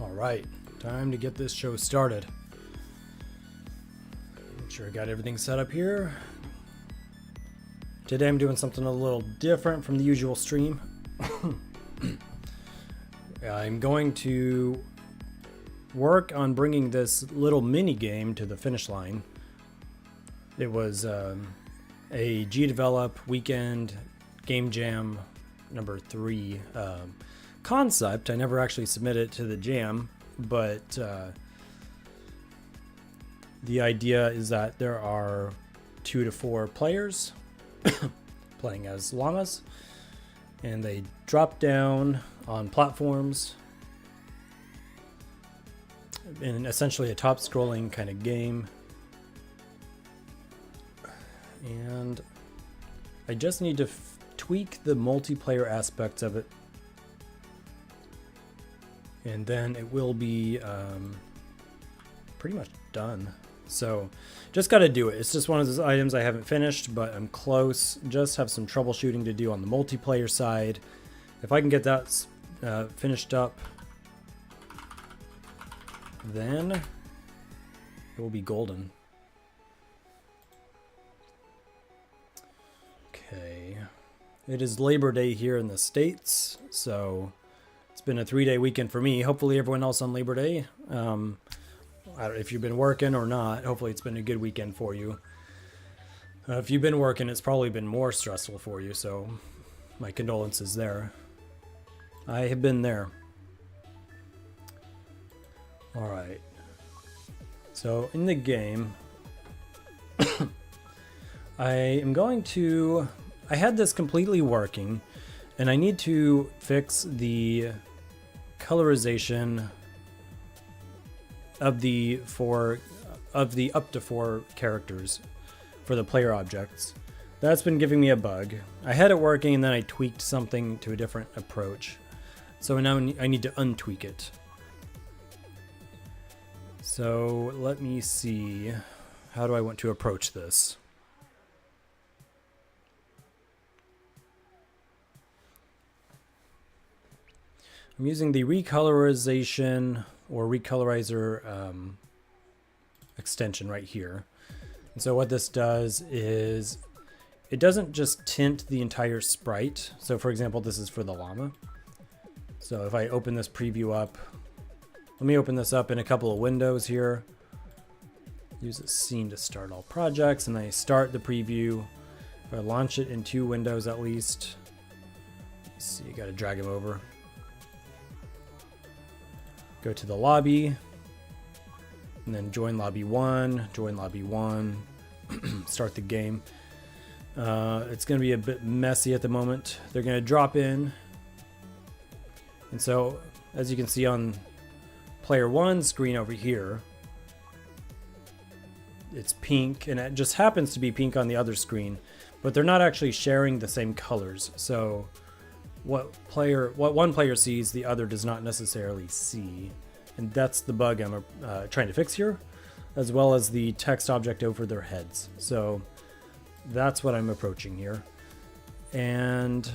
Alright, time to get this show started. Make sure I got everything set up here. Today I'm doing something a little different from the usual stream. I'm going to work on bringing this little mini game to the finish line. It was a GDevelop weekend game jam number 3 concept. I never actually submitted it to the jam, but the idea is that there are 2 to 4 players playing as llamas, and they drop down on platforms in essentially a top scrolling kind of game. And I just need to tweak the multiplayer aspects of it, and then it will be pretty much done. So just got to do it. It's just one of those items I haven't finished, but I'm close. Just have some troubleshooting to do on the multiplayer side. If I can get that finished up, then it will be golden. Okay. It is Labor Day here in the States, so it's been a 3-day weekend for me. Hopefully everyone else on Labor Day, I don't know if you've been working or not, hopefully it's been a good weekend for you. If you've been working, it's probably been more stressful for you, so my condolences there. I have been there. Alright. So in the game, I am going to... I had this completely working, and I need to fix the colorization of the up to 4 characters for the player objects. That's been giving me a bug. I had it working, and then I tweaked something to a different approach. So now I need to untweak it. So let me see. How do I want to approach this? I'm using the recolorization or recolorizer extension right here. And so what this does is it doesn't just tint the entire sprite. So for example, this is for the llama. So if I open this preview up, let me open this up in a couple of windows here. Use a scene to start all projects, and then I start the preview. If I launch it in 2 windows at least. Let's see, you gotta drag him over. Go to the lobby, and then join lobby 1, start the game. It's going to be a bit messy at the moment. They're going to drop in. And so, as you can see on player 1's screen over here, it's pink, and it just happens to be pink on the other screen, but they're not actually sharing the same colors. So what one player sees, the other does not necessarily see. And that's the bug I'm trying to fix here, as well as the text object over their heads. So that's what I'm approaching here. And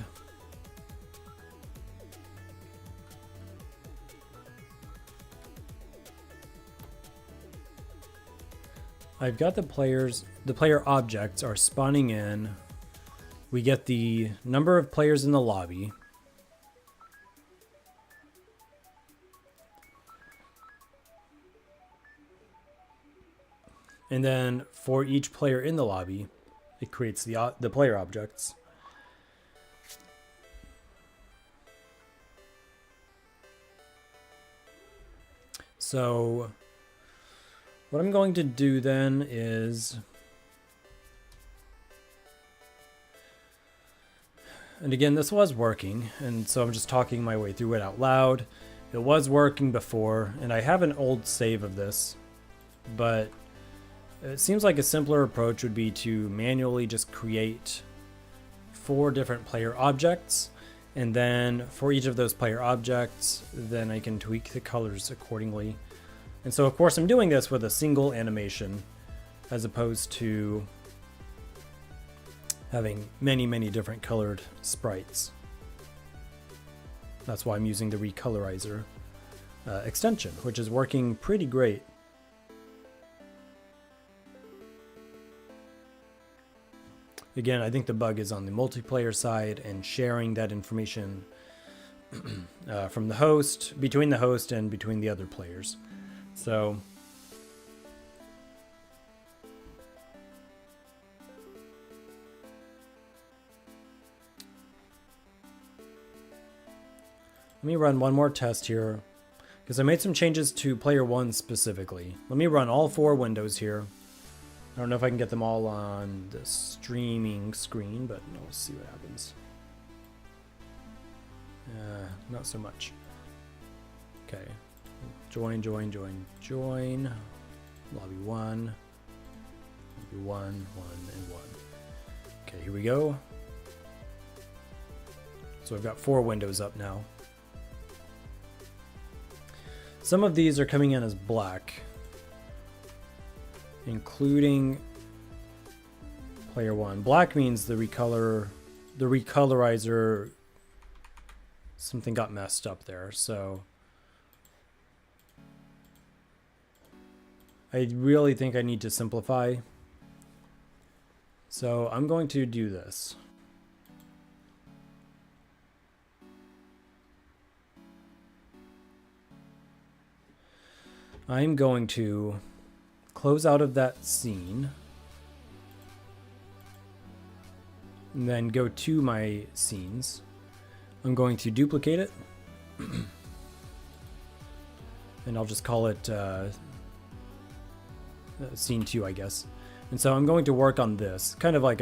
I've got the player objects are spawning in. We get the number of players in the lobby. And then for each player in the lobby, it creates the player objects. So what I'm going to do then is, and again, this was working, and so I'm just talking my way through it out loud. It was working before, and I have an old save of this, but it seems like a simpler approach would be to manually just create 4 different player objects, and then for each of those player objects, then I can tweak the colors accordingly. And so of course I'm doing this with a single animation, as opposed to having many different colored sprites. That's why I'm using the recolorizer. extension, which is working pretty great. Again, I think the bug is on the multiplayer side and sharing that information from the host, between the host and between the other players. So let me run one more test here because I made some changes to player 1 specifically. Let me run all 4 windows here. I don't know if I can get them all on the streaming screen, but we'll see what happens. Not so much. Okay. Join. Lobby 1. Lobby 1, 1, and 1. Okay, here we go. So I've got 4 windows up now. Some of these are coming in as black, including player 1. Black means the recolorizer, something got messed up there. So I really think I need to simplify. So I'm going to do this. I'm going to close out of that scene and then go to my scenes. I'm going to duplicate it and I'll just call it scene 2, I guess. And so I'm going to work on this, kind of like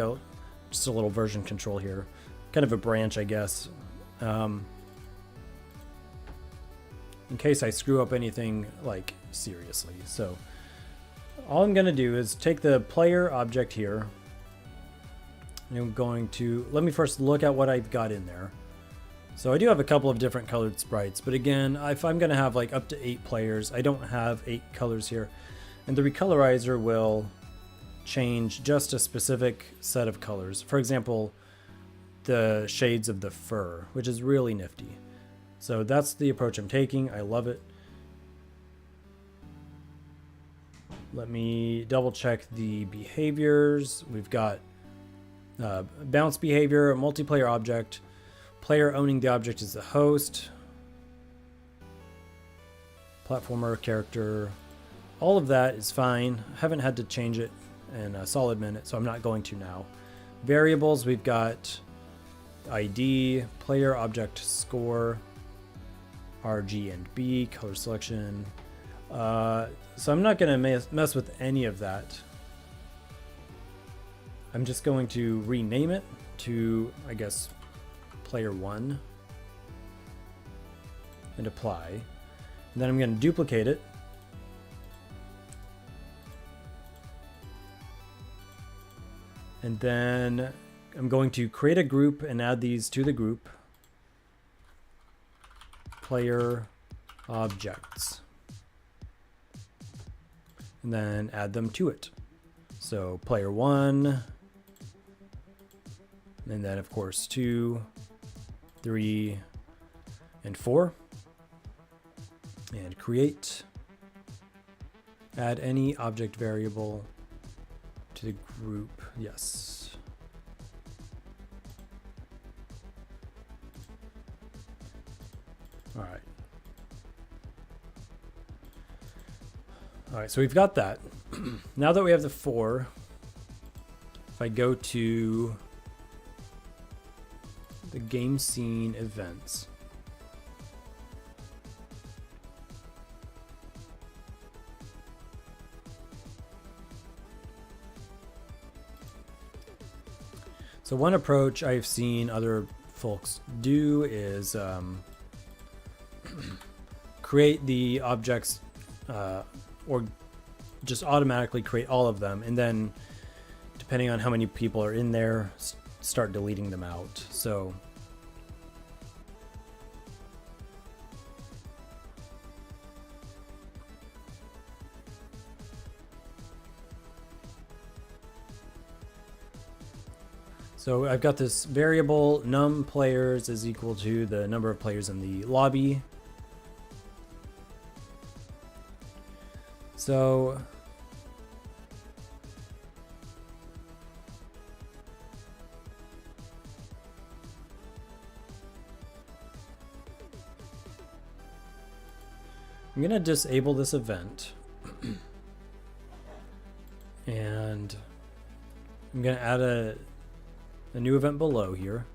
just a little version control here, kind of a branch, I guess, in case I screw up anything like seriously. So all I'm going to do is take the player object here, and I'm going to, let me first look at what I've got in there. So I do have a couple of different colored sprites, but again, if I'm going to have like up to 8 players, I don't have 8 colors here. And the recolorizer will change just a specific set of colors. For example, the shades of the fur, which is really nifty. So that's the approach I'm taking. I love it. Let me double check the behaviors. We've got bounce behavior, multiplayer object, player owning the object is the host, platformer character. All of that is fine. I haven't had to change it in a solid minute, so I'm not going to now. Variables, we've got ID, player object score, RG and B, color selection. So I'm not going to mess with any of that. I'm just going to rename it to, I guess, player 1 and apply. And then I'm going to duplicate it. And then I'm going to create a group and add these to the group. Player objects. And then add them to it. So player 1, and then of course 2, 3, and 4. And create. Add any object variable to the group. Yes. All right. All right, so we've got that. Now that we have the 4, if I go to the game scene events, so one approach I've seen other folks do is create the objects or just automatically create all of them, and then depending on how many people are in there, start deleting them out. So I've got this variable num players is equal to the number of players in the lobby. So I'm going to disable this event and I'm going to add a new event below here.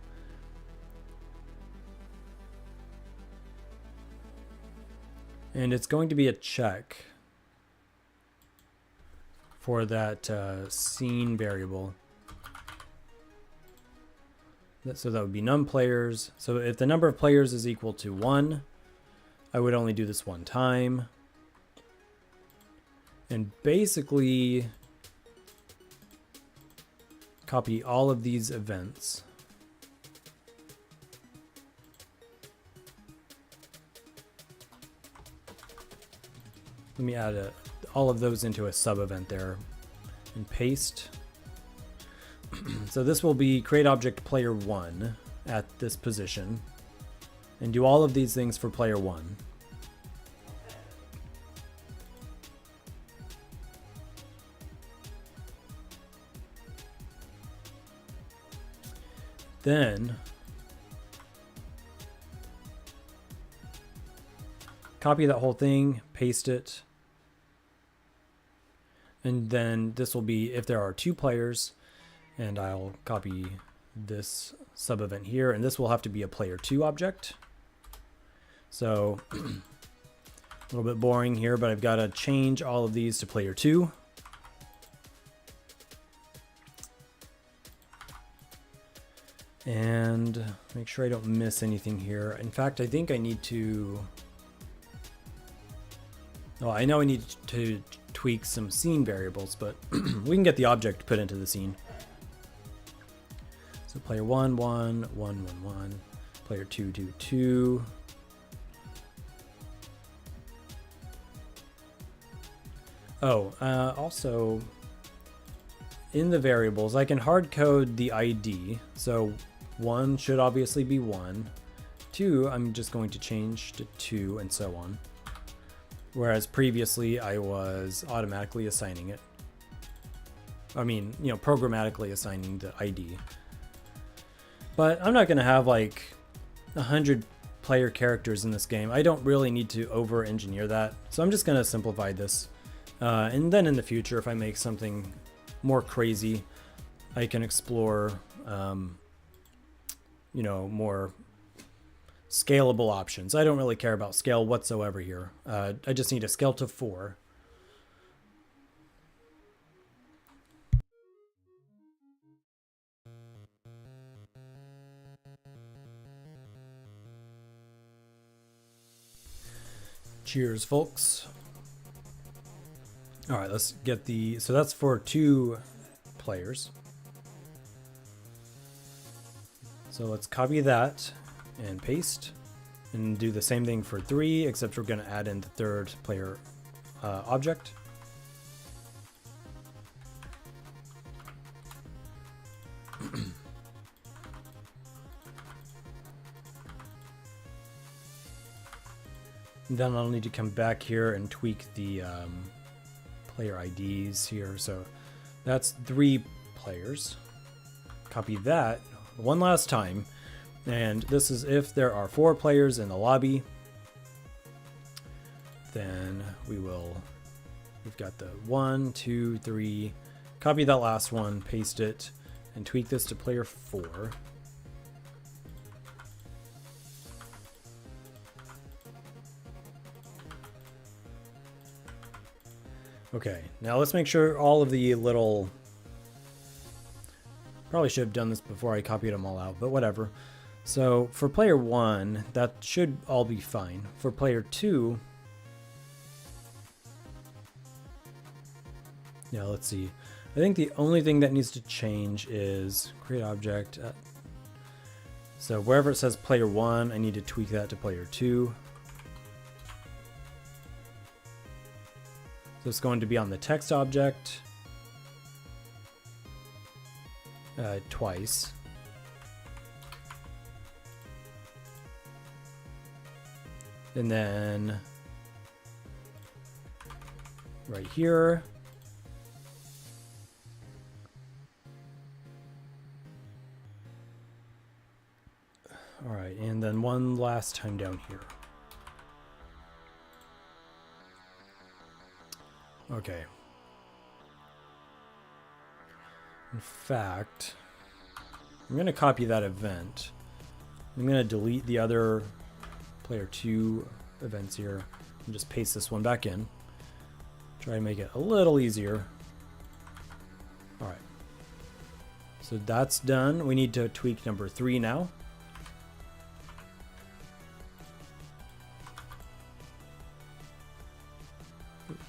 And it's going to be a check for that scene variable. So that would be num players. So if the number of players is equal to 1, I would only do this one time. And basically copy all of these events. Let me add all of those into a sub event there and paste. So this will be create object player 1 at this position and do all of these things for player 1. Then copy that whole thing, paste it, and then this will be if there are 2 players, and I'll copy this sub event here, and this will have to be a player 2 object. So a little bit boring here, but I've got to change all of these to player 2. And make sure I don't miss anything here. In fact, I think I need to... Oh, I know I need to tweak some scene variables, but we can get the object put into the scene. So player 1, 1, 1, 1, 1. Player 2, 2, 2. Oh, also in the variables, I can hard code the ID. So 1 should obviously be 1. 2, I'm just going to change to 2 and so on. Whereas previously I was automatically assigning it. I mean, you know, programmatically assigning the ID. But I'm not going to have like 100 player characters in this game. I don't really need to over engineer that. So I'm just going to simplify this. And then in the future, if I make something more crazy, I can explore, you know, more scalable options. I don't really care about scale whatsoever here. I just need to scale to 4. Cheers, folks. All right, let's get the, so that's for 2 players. So let's copy that and paste and do the same thing for 3, except we're going to add in the 3rd player object. Then I'll need to come back here and tweak the player IDs here. So that's 3 players. Copy that one last time. And this is if there are 4 players in the lobby. Then we've got the 1, 2, 3. Copy that last one, paste it, and tweak this to player 4. Okay, now let's make sure all of the little... Probably should have done this before I copied them all out, but whatever. So for player 1, that should all be fine. For player 2... Yeah, let's see. I think the only thing that needs to change is create object. So wherever it says player 1, I need to tweak that to player 2. So it's going to be on the text object twice. And then right here. All right, and then one last time down here. Okay. In fact, I'm going to copy that event. I'm going to delete the other player 2 events here and just paste this one back in. Try to make it a little easier. All right. So that's done. We need to tweak number 3 now.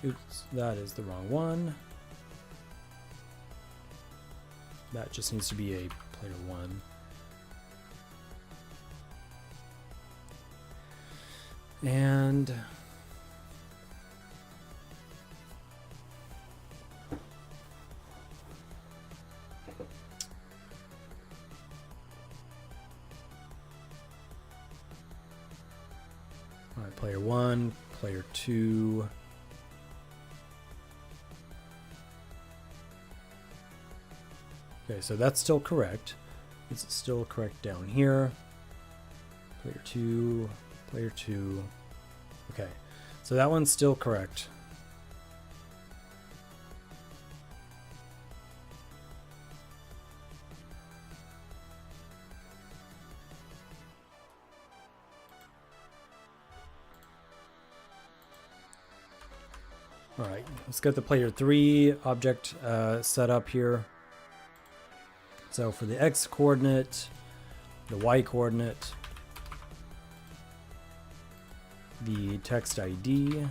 Oops, that is the wrong one. That just needs to be a player 1. And all right, player 1, player 2. Okay, so that's still correct. Is it still correct down here? Player 2, player 2. Okay, so that one's still correct. All right, let's get the player 3 object set up here. So for the X coordinate, the Y coordinate, the text ID,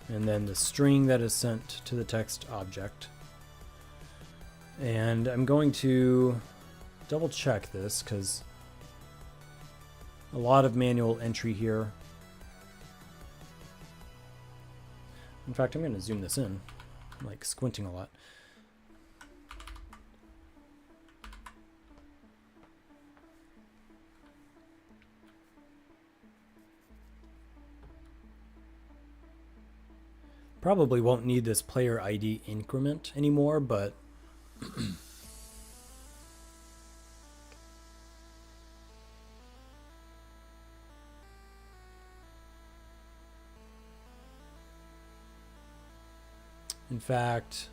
and then the string that is sent to the text object. And I'm going to double check this because a lot of manual entry here. In fact, I'm going to zoom this in. I'm like squinting a lot. Probably won't need this player ID increment anymore, but in fact,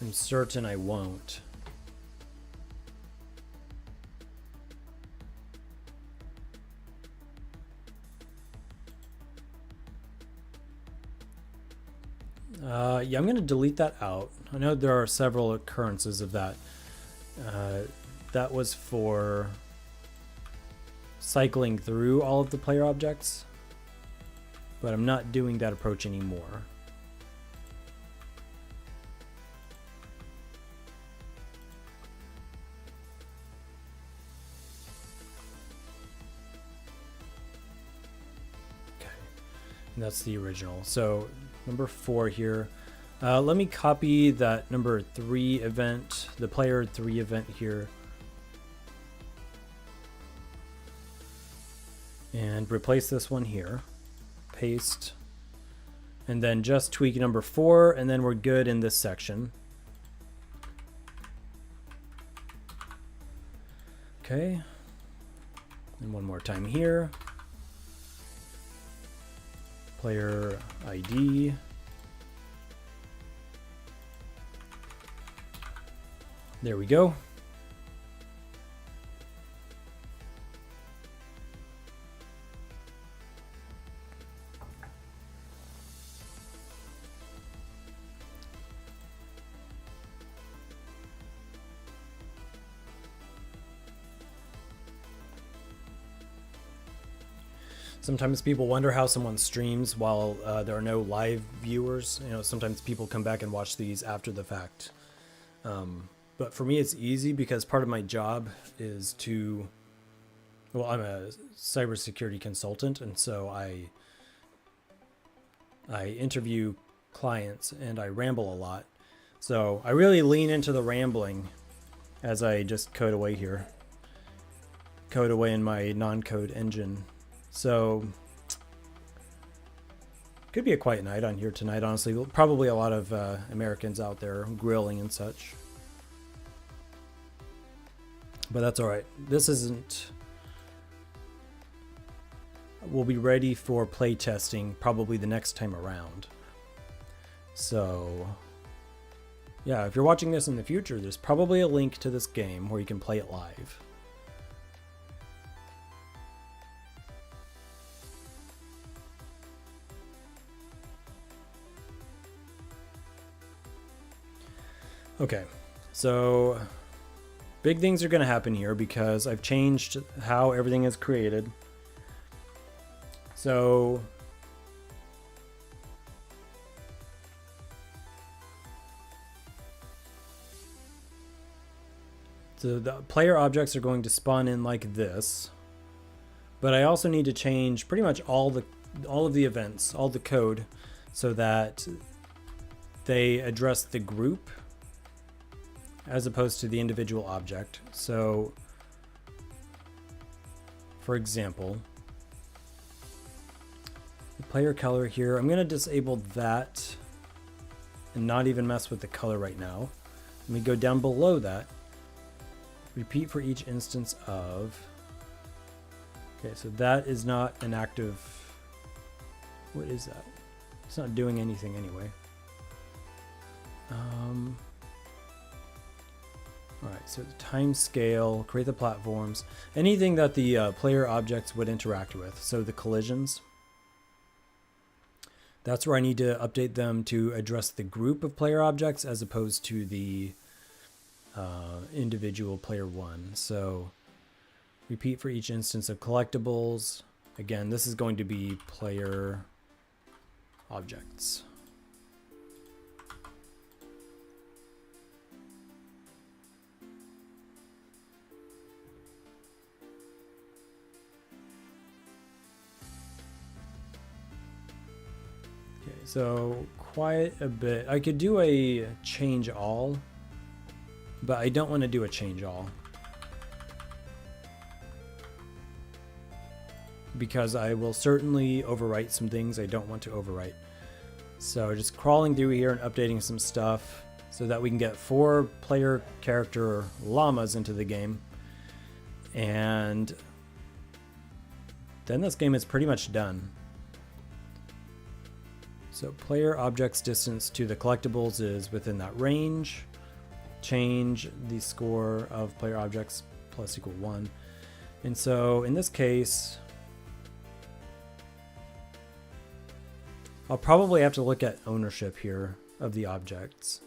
I'm certain I won't. Yeah, I'm going to delete that out. I know there are several occurrences of that. That was for cycling through all of the player objects, but I'm not doing that approach anymore. Okay, and that's the original. So number 4 here. Let me copy that number 3 event, the player 3 event here, and replace this one here. Paste, and then just tweak number 4, and then we're good in this section. Okay, and one more time here. Player ID. There we go. Sometimes people wonder how someone streams while there are no live viewers. You know, sometimes people come back and watch these after the fact. But for me, it's easy because part of my job is to, well, I'm a cybersecurity consultant, and so I interview clients and I ramble a lot. So I really lean into the rambling as I just code away here. code away in my non-code engine. So could be a quiet night on here tonight, honestly. Probably a lot of Americans out there grilling and such. But that's all right. This isn't... We'll be ready for play testing probably the next time around. So yeah, if you're watching this in the future, there's probably a link to this game where you can play it live. Okay, so big things are going to happen here because I've changed how everything is created. So the player objects are going to spawn in like this, but I also need to change pretty much all of the events, all the code, so that they address the group as opposed to the individual object. So for example, the player color here, I'm going to disable that and not even mess with the color right now. Let me go down below that. Repeat for each instance of. Okay, so that is not an active. What is that? It's not doing anything anyway. Alright, so the time scale, create the platforms, anything that the player objects would interact with. So the collisions, that's where I need to update them to address the group of player objects as opposed to the individual player one. So repeat for each instance of collectibles. Again, this is going to be player objects. So quite a bit. I could do a change all, but I don't want to do a change all because I will certainly overwrite some things I don't want to overwrite. So just crawling through here and updating some stuff so that we can get 4 player character llamas into the game. And then this game is pretty much done. So player objects distance to the collectibles is within that range. Change the score of player objects plus equal 1. And so in this case, I'll probably have to look at ownership here of the objects.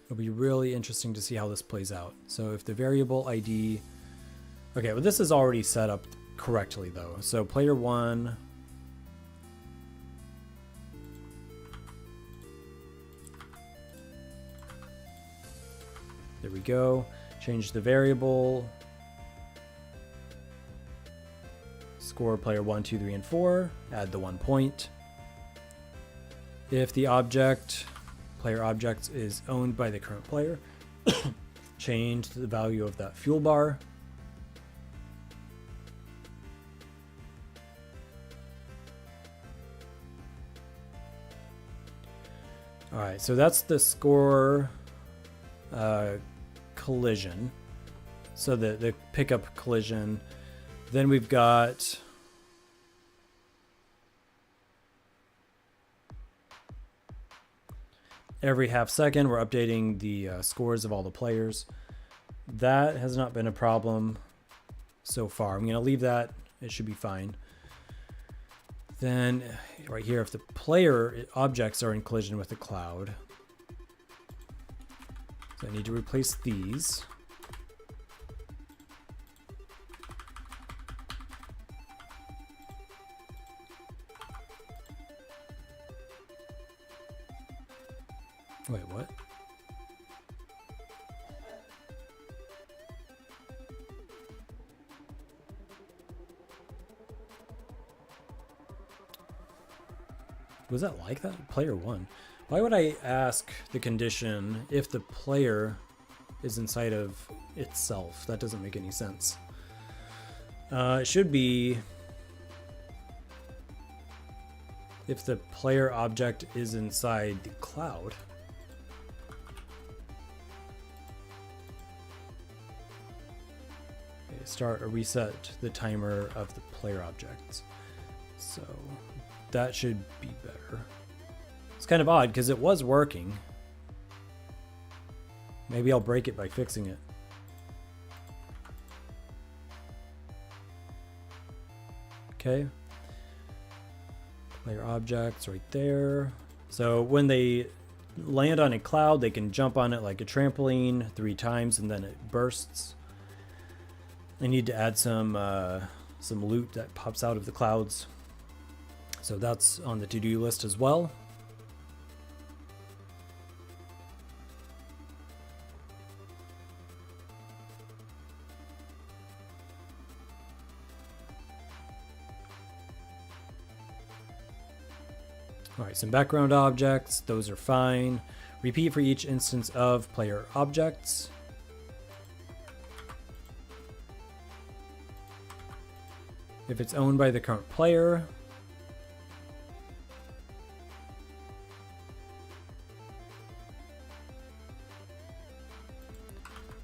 It'll be really interesting to see how this plays out. So if the variable ID, okay, well this is already set up correctly though. So player 1, there we go. Change the variable. Score player 1, 2, 3, and 4. Add the 1 point. If the object, player object, is owned by the current player, change the value of that fuel bar. Alright, so that's the score collision. So the pickup collision. Then we've got every half second we're updating the scores of all the players. That has not been a problem so far. I'm going to leave that. It should be fine. Then right here, if the player objects are in collision with the cloud, so I need to replace these. Wait, what? Was that like that? Player 1. Why would I ask the condition if the player is inside of itself? That doesn't make any sense. It should be if the player object is inside the cloud. Okay, start or reset the timer of the player objects. So that should be better. It's kind of odd because it was working. Maybe I'll break it by fixing it. Okay. Player objects right there. So when they land on a cloud, they can jump on it like a trampoline 3 times and then it bursts. I need to add some loot that pops out of the clouds. So that's on the to-do list as well. All right, some background objects, those are fine. Repeat for each instance of player objects. If it's owned by the current player,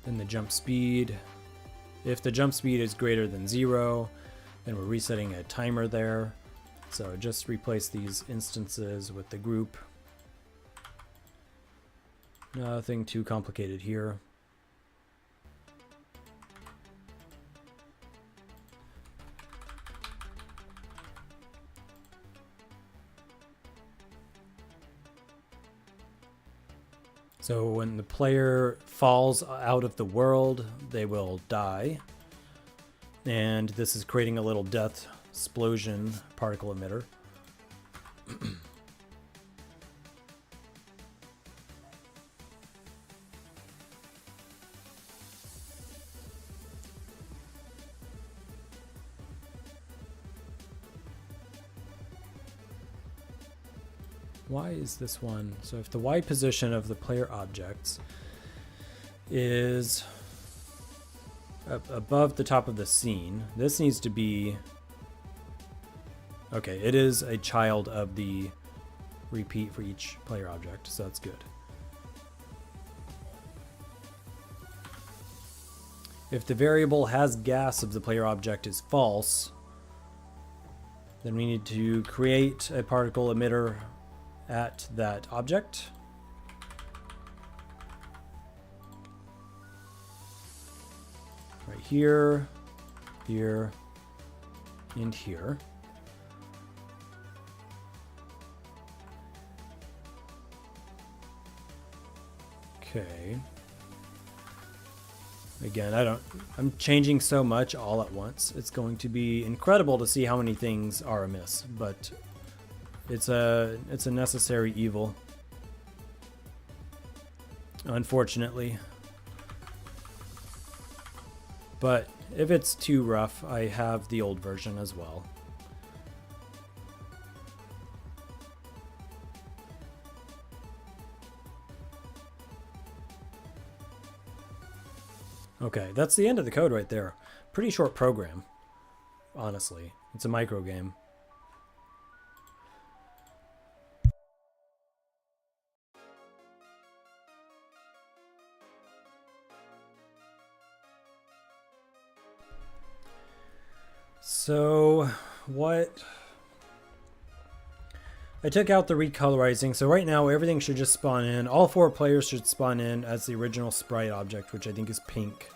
then the jump speed. If the jump speed is greater than 0, then we're resetting a timer there. So just replace these instances with the group. Nothing too complicated here. So when the player falls out of the world, they will die. And this is creating a little death explosion particle emitter. Why is this one? So if the Y position of the player objects is above the top of the scene, this needs to be... Okay, it is a child of the repeat for each player object, so that's good. If the variable has gas of the player object is false, then we need to create a particle emitter at that object. Right here, here, and here. Okay. Again, I'm changing so much all at once. It's going to be incredible to see how many things are amiss, but it's a necessary evil. Unfortunately. But if it's too rough, I have the old version as well. Okay, that's the end of the code right there. Pretty short program, honestly. It's a micro game. So, what... I took out the recolorizing, so right now everything should just spawn in. All 4 players should spawn in as the original sprite object, which I think is pink.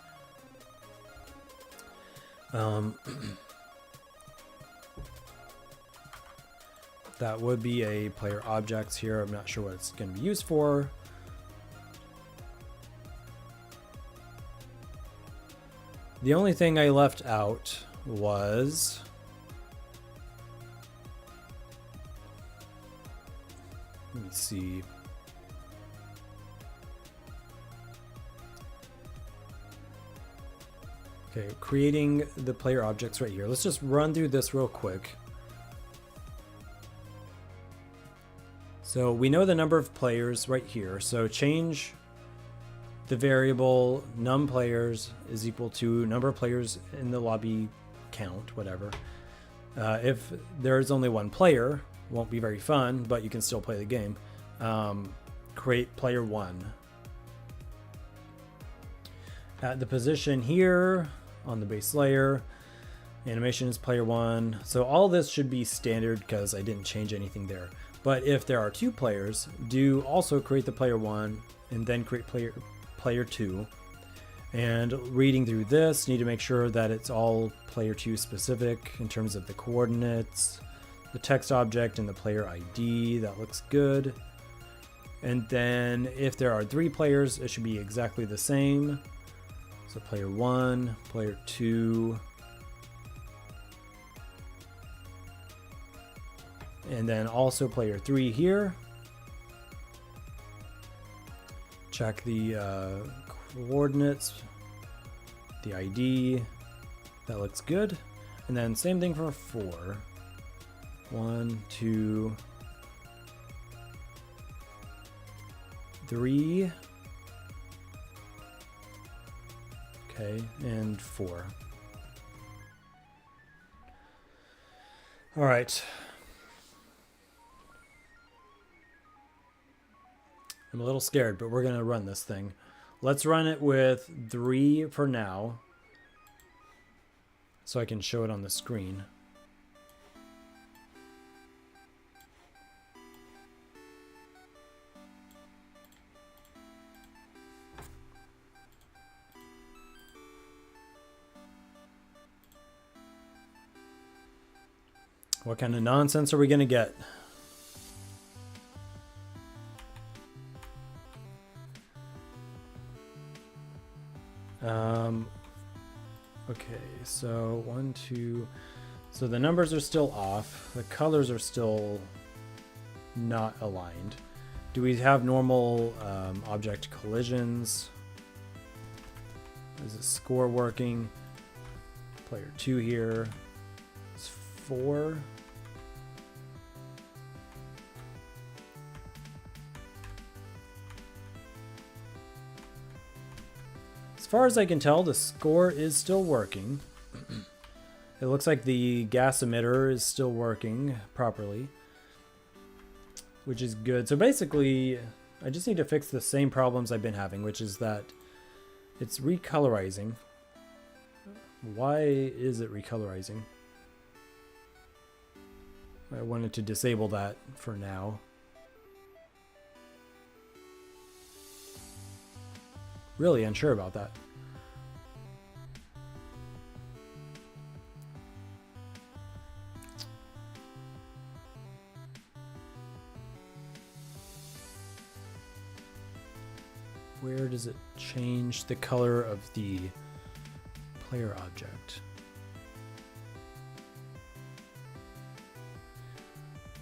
That would be a player objects here. I'm not sure what it's going to be used for. The only thing I left out was... Let me see. Okay, creating the player objects right here. Let's just run through this real quick. So we know the number of players right here. So change the variable num players is equal to number of players in the lobby count, whatever. If there's only one player, won't be very fun, but you can still play the game. Create player 1. At the position here on the base layer, animation is player 1. So all this should be standard because I didn't change anything there. But if there are 2 players, do also create the player 1 and then create player 2. And reading through this, need to make sure that it's all player 2 specific in terms of the coordinates, the text object, and the player ID. That looks good. And then if there are 3 players, it should be exactly the same. So player 1, player 2, and then also player 3 here. Check the coordinates, the ID. That looks good. And then same thing for 4. 1, 2, 3. Okay, and 4. All right. I'm a little scared, but we're going to run this thing. Let's run it with 3 for now, so I can show it on the screen. What kind of nonsense are we going to get? Okay, so 1, 2. So the numbers are still off. The colors are still not aligned. Do we have normal object collisions? Is the score working? Player 2 here. It's 4. As far as I can tell, the score is still working. It looks like the gas emitter is still working properly, which is good. So basically, I just need to fix the same problems I've been having, which is that it's recolorizing. Why is it recolorizing? I wanted to disable that for now. Really unsure about that. Where does it change the color of the player object?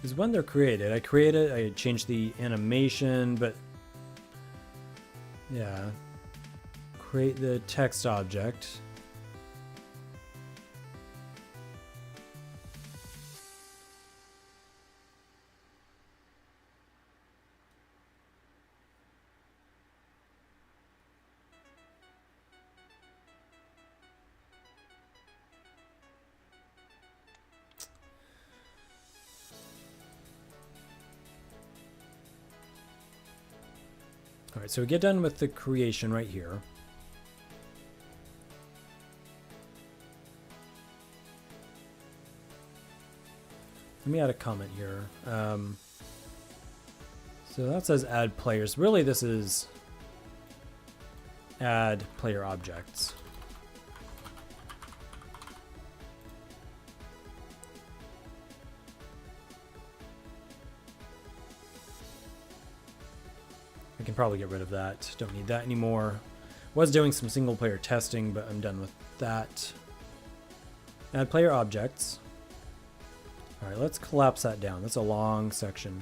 Is when they're created. I changed the animation, but yeah. Create the text object. All right, so we get done with the creation right here. Let me add a comment here. So that says add players. Really, this is add player objects. I can probably get rid of that. Don't need that anymore. Was doing some single player testing, but I'm done with that. Add player objects. All right, let's collapse that down. That's a long section.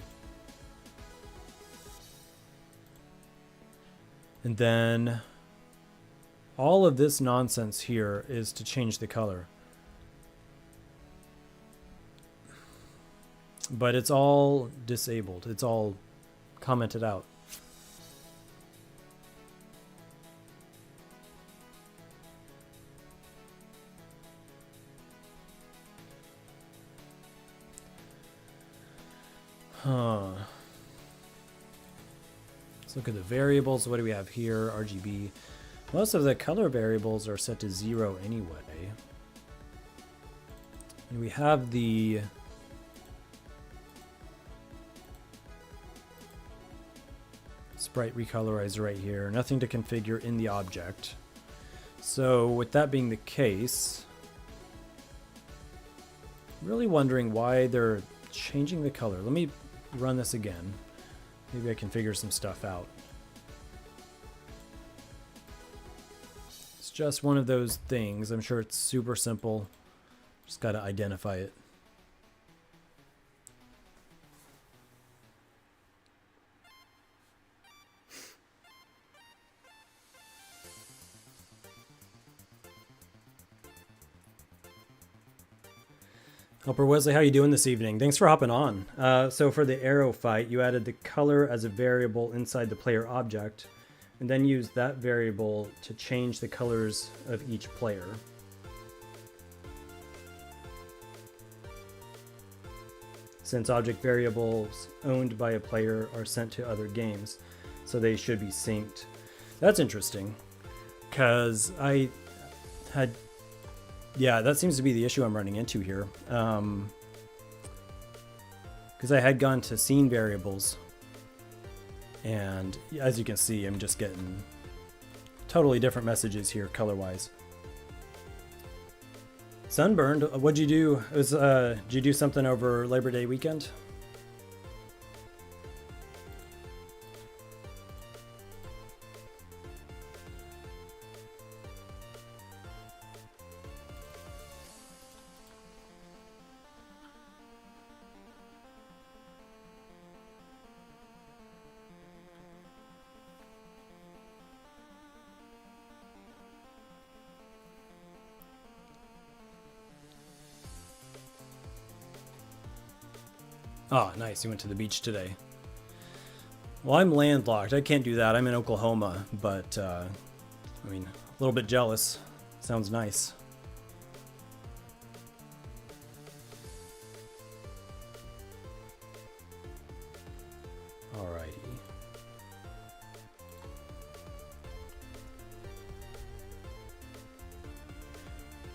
And then all of this nonsense here is to change the color. but it's all disabled. It's all commented out. Huh. Let's look at the variables. What do we have here? RGB. Most of the color variables are set to 0 anyway. And we have the sprite recolorizer right here. Nothing to configure in the object. So with that being the case, I'm really wondering why they're changing the color. Let me run this again. Maybe I can figure some stuff out. It's just one of those things. I'm sure it's super simple. Just got to identify it. Helper Wesley, how you doing this evening? Thanks for hopping on. So for the arrow fight, you added the color as a variable inside the player object, and then used that variable to change the colors of each player. Since object variables owned by a player are sent to other games, so they should be synced. That's interesting, because I had... Yeah, that seems to be the issue I'm running into here. Because I had gone to scene variables, and as you can see, I'm just getting totally different messages here color-wise. Sunburned, what'd you do? Did you do something over Labor Day weekend? Oh, nice. You went to the beach today. Well, I'm landlocked. I can't do that. I'm in Oklahoma, but, I mean, a little bit jealous. Sounds nice. Alrighty.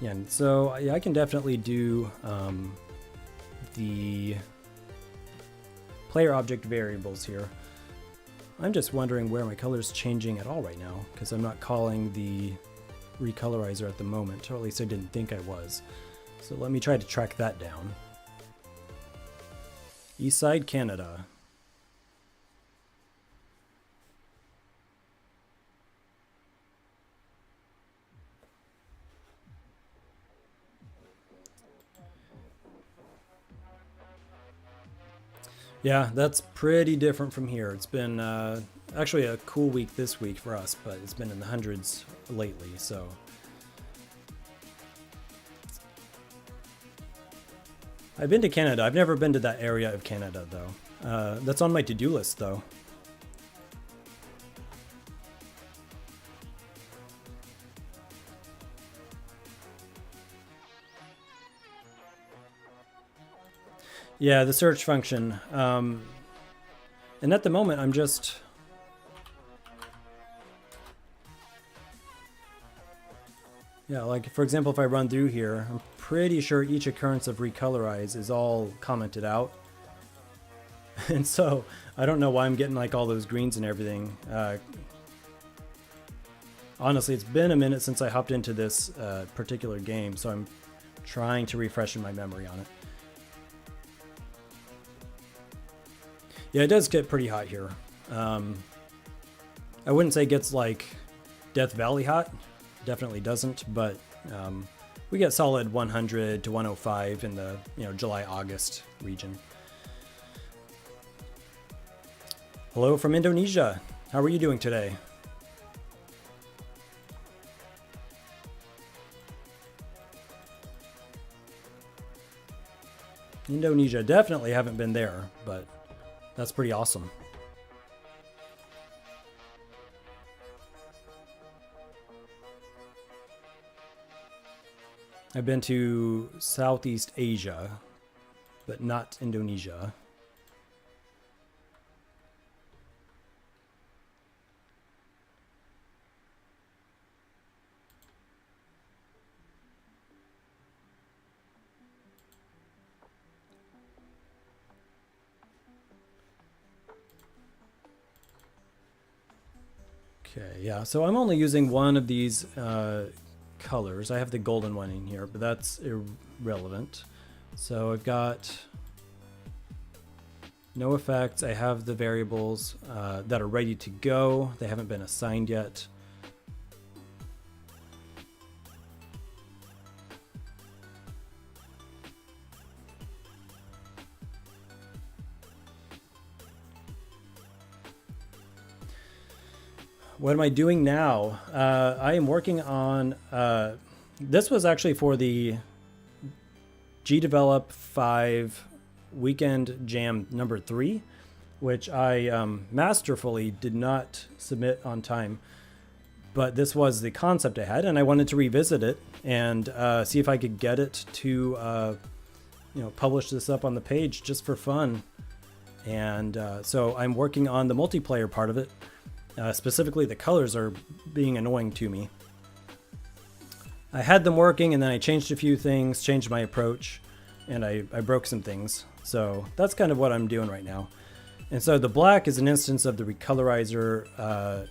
Yeah, and so yeah, I can definitely do the player object variables here. I'm just wondering where my color is changing at all right now, because I'm not calling the recolorizer at the moment, or at least I didn't think I was. So let me try to track that down. Eastside, Canada. Yeah, that's pretty different from here. It's been actually a cool week this week for us, but it's been in the hundreds lately, so. I've been to Canada. I've never been to that area of Canada, though. That's on my to-do list, though. Yeah, the search function. And at the moment, I'm just... Yeah, like, for example, if I run through here, I'm pretty sure each occurrence of recolorize is all commented out. And so, I don't know why I'm getting, like, all those greens and everything. Honestly, it's been a minute since I hopped into this particular game, so I'm trying to refresh my memory on it. Yeah, it does get pretty hot here. I wouldn't say it gets like Death Valley hot. Definitely doesn't, but we get solid 100 to 105 in the July-August region. Hello from Indonesia. How are you doing today? Indonesia, definitely haven't been there, but that's pretty awesome. I've been to Southeast Asia, but not Indonesia. Okay, yeah, so I'm only using one of these colors. I have the golden one in here, but that's irrelevant. So I've got no effects. I have the variables that are ready to go. They haven't been assigned yet. What am I doing now? I am working on, this was actually for the GDevelop 5 Weekend Jam number 3, which I masterfully did not submit on time. But this was the concept I had, and I wanted to revisit it and see if I could get it to, publish this up on the page just for fun. And so I'm working on the multiplayer part of it. Specifically, the colors are being annoying to me. I had them working, and then I changed a few things, changed my approach, and I broke some things. So that's kind of what I'm doing right now. And so the black is an instance of the recolorizer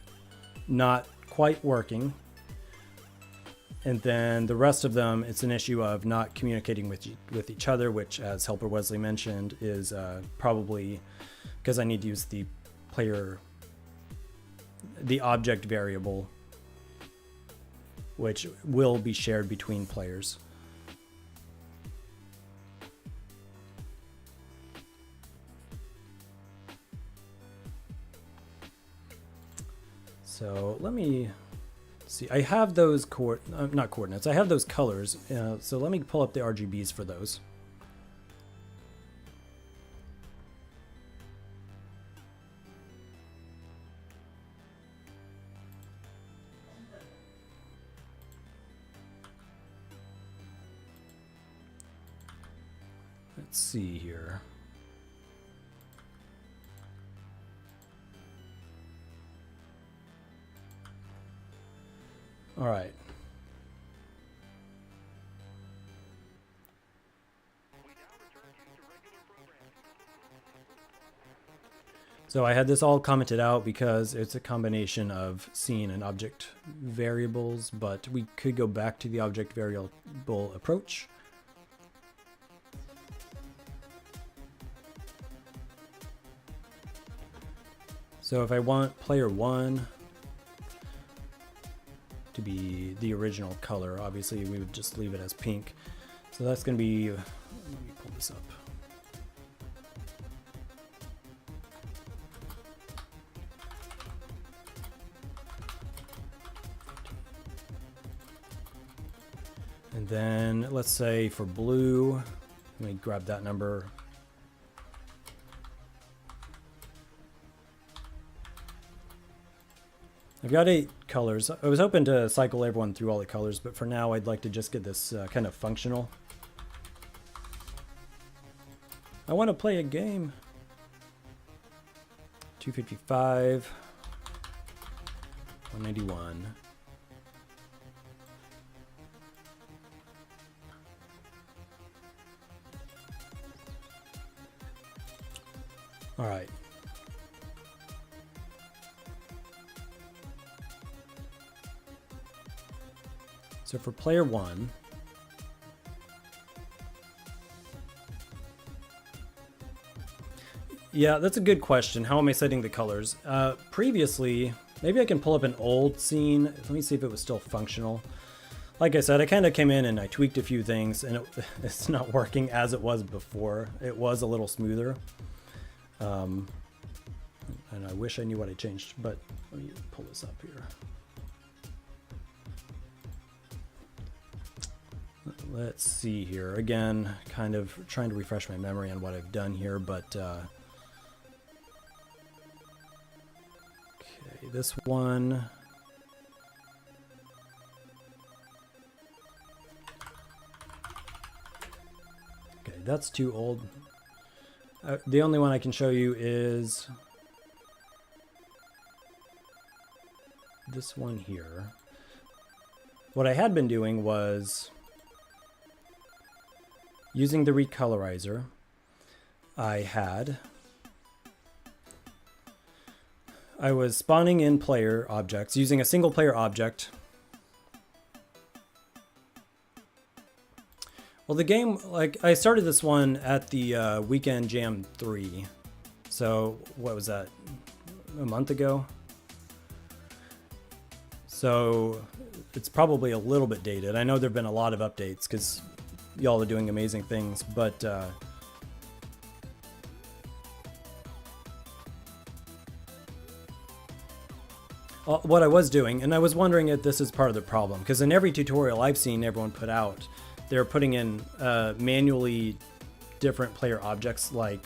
not quite working. And then the rest of them, it's an issue of not communicating with each other, which, as Helper Wesley mentioned, is probably because I need to use the object variable, which will be shared between players. So let me see. I have those not coordinates. I have those colors. So let me pull up the RGBs for those. Let's see here. All right. So I had this all commented out because it's a combination of scene and object variables, but we could go back to the object variable approach. So if I want player 1 to be the original color, obviously we would just leave it as pink. So that's going to be, let me pull this up. And then let's say for blue, let me grab that number. I've got 8 colors. I was hoping to cycle everyone through all the colors, but for now I'd like to just get this kind of functional. I want to play a game. 255, 191. All right. So for player 1, yeah, that's a good question. How am I setting the colors? Previously, maybe I can pull up an old scene. Let me see if it was still functional. Like I said, I kind of came in and I tweaked a few things, and it's not working as it was before. It was a little smoother. And I wish I knew what I changed, but let me pull this up here. let's see here. Again, kind of trying to refresh my memory on what I've done here, but okay, this one. Okay, that's too old. The only one I can show you is this one here. What I had been doing was using the recolorizer. I was spawning in player objects using a single player object. Well, the game, like, I started this one at the Weekend Jam 3. So, what was that? A month ago? So, it's probably a little bit dated. I know there have been a lot of updates because y'all are doing amazing things, but what I was doing, and I was wondering if this is part of the problem, because in every tutorial I've seen everyone put out, they're putting in manually different player objects, like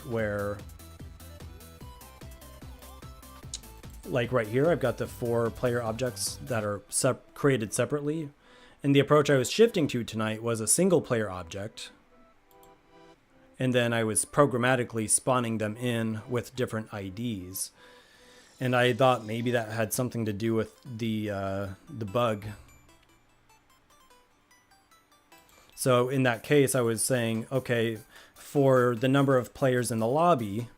right here, I've got the 4 player objects that are created separately. And the approach I was shifting to tonight was a single player object. And then I was programmatically spawning them in with different IDs. And I thought maybe that had something to do with the bug. So in that case, I was saying, okay, for the number of players in the lobby,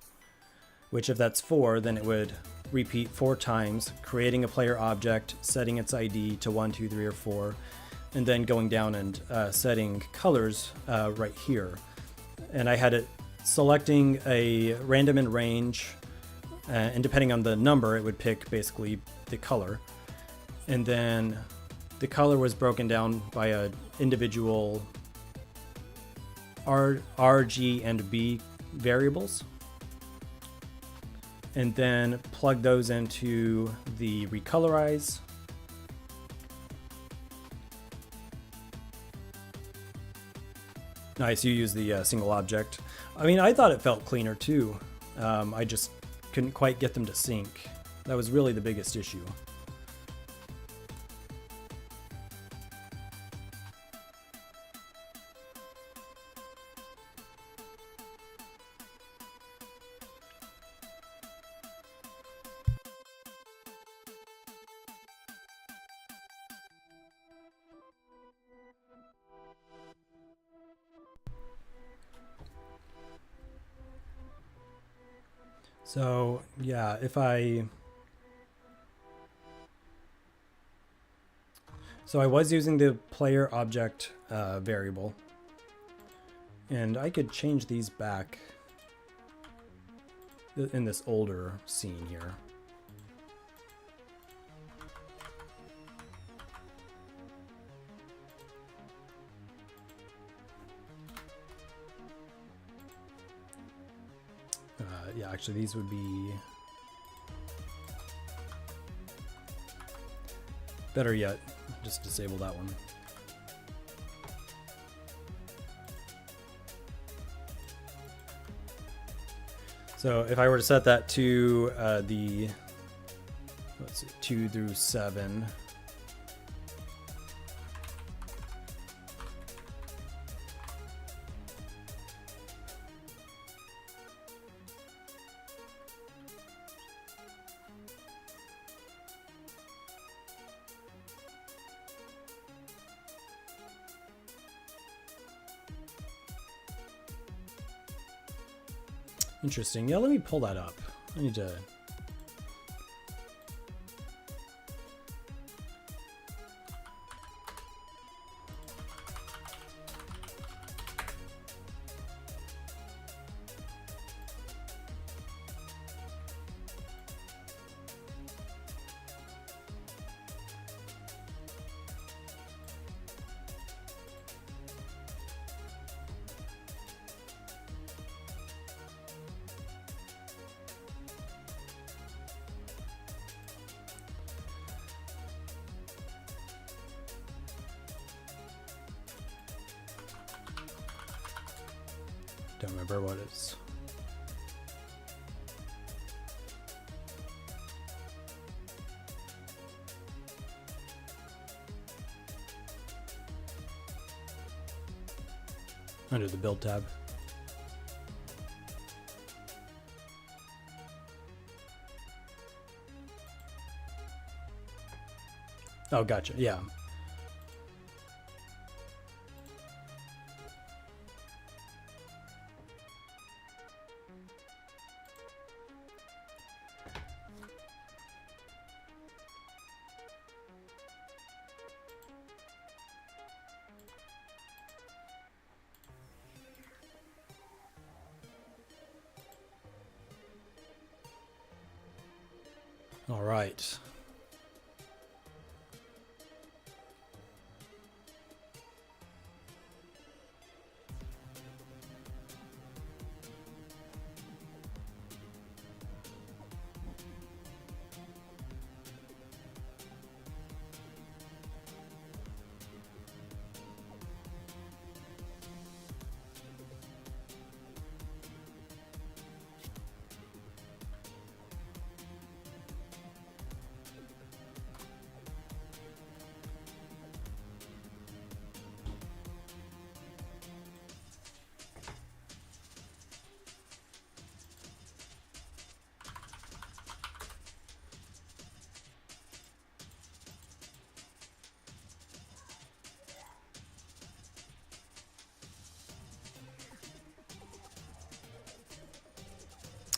which if that's 4, then it would repeat 4 times, creating a player object, setting its ID to 1, 2, 3, or 4, and then going down and setting colors right here. And I had it selecting a random in range, and depending on the number, it would pick basically the color. And then the color was broken down by a individual R, G, and B variables. And then plug those into the recolorize. Nice, you use the single object. I mean, I thought it felt cleaner too. I just couldn't quite get them to sync. That was really the biggest issue. So yeah, so I was using the player object variable, and I could change these back in this older scene here. Yeah, actually these would be better yet. Just disable that one. So if I were to set that to the, let's see, 2 through 7. Interesting. Yeah, let me pull that up. I need to... Don't remember what it's. Under the build tab. Oh, gotcha. Yeah. All right.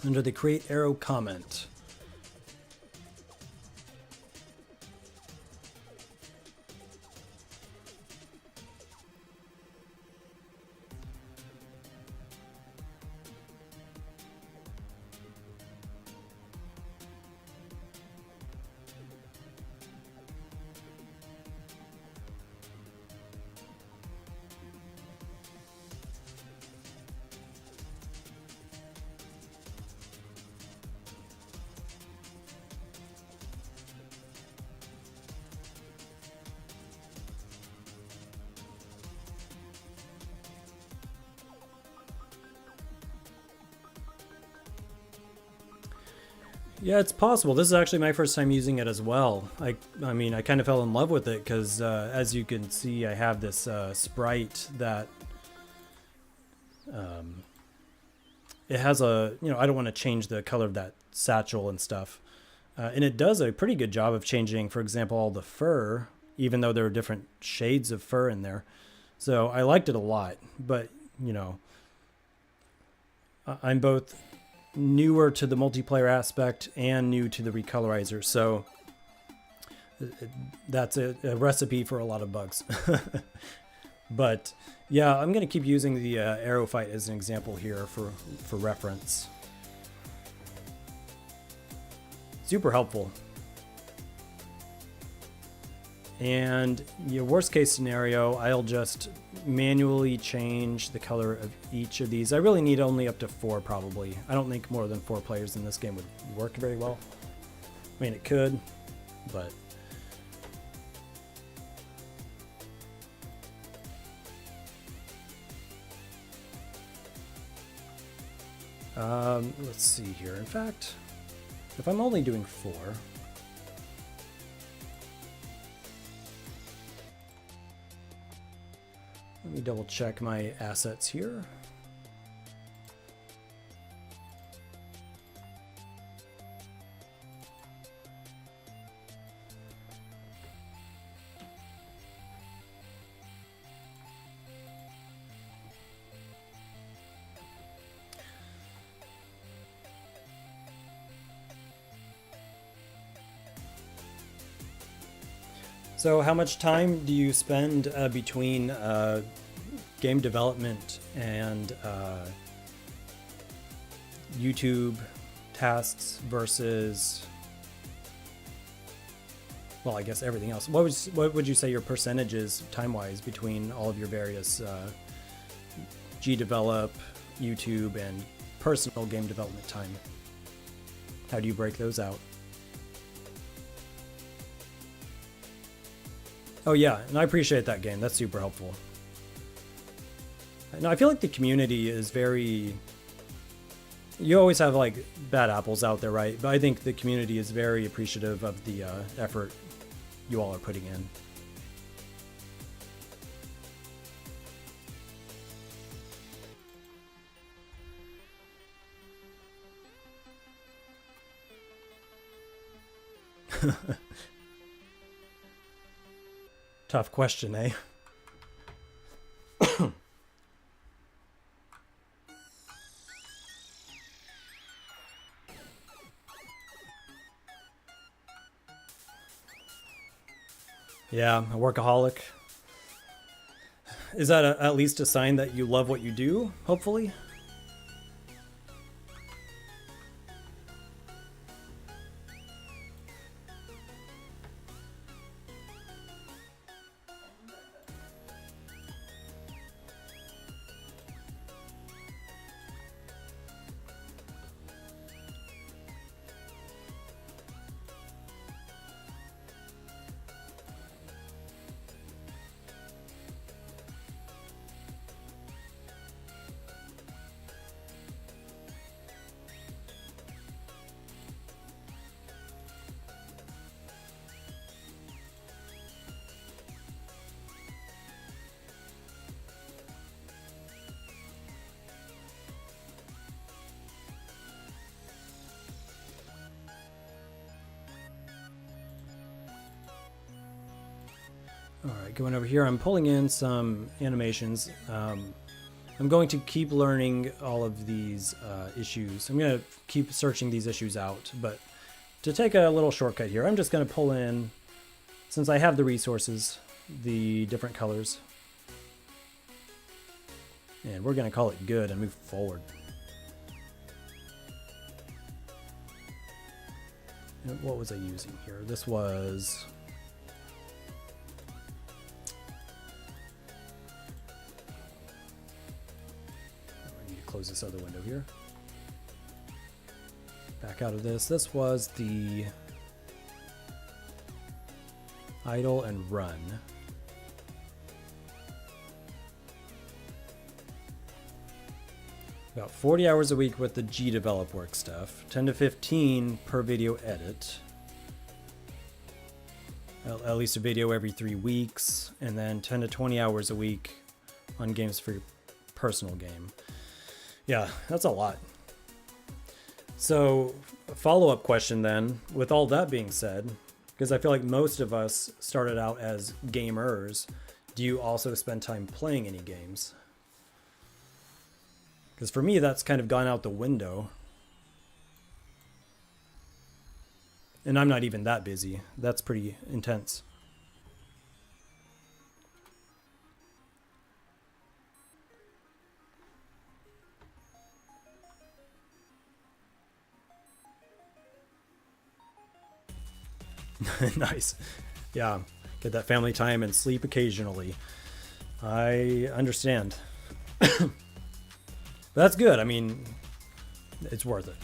Under the create arrow comment. Yeah, it's possible. This is actually my first time using it as well. I mean, I kind of fell in love with it because, as you can see, I have this sprite that it has a, I don't want to change the color of that satchel and stuff. And it does a pretty good job of changing, for example, all the fur, even though there are different shades of fur in there. So I liked it a lot, but, I'm both newer to the multiplayer aspect and new to the recolorizer, so that's a recipe for a lot of bugs. But yeah, I'm going to keep using the arrow fight as an example here for reference. Super helpful. And your worst case scenario, I'll just manually change the color of each of these. I really need only up to 4 probably. I don't think more than 4 players in this game would work very well. I mean, it could, but... let's see here. In fact, if I'm only doing 4... Let me double check my assets here. So how much time do you spend between game development and YouTube tasks versus, well, I guess everything else? What would you say your percentage is time-wise between all of your various G-Develop, YouTube, and personal game development time? How do you break those out? Oh yeah, and I appreciate that game. That's super helpful. No, I feel like the community is very. You always have like bad apples out there, right? But I think the community is very appreciative of the effort you all are putting in. Tough question, eh? Yeah, a workaholic. Is that at least a sign that you love what you do, hopefully? All right, going over here, I'm pulling in some animations. I'm going to keep learning all of these issues. I'm going to keep searching these issues out, but to take a little shortcut here, I'm just going to pull in, since I have the resources, the different colors. And we're going to call it good and move forward. And what was I using here? This was... close this other window here. Back out of this. This was the idle and run. About 40 hours a week with the G develop work stuff. 10 to 15 per video edit. At least a video every 3 weeks. And then 10 to 20 hours a week on games for your personal game. Yeah, that's a lot. So, a follow-up question then, with all that being said, because I feel like most of us started out as gamers, do you also spend time playing any games? Because for me, that's kind of gone out the window. And I'm not even that busy. That's pretty intense. Nice. Yeah, get that family time and sleep occasionally. I understand. But that's good. I mean, it's worth it.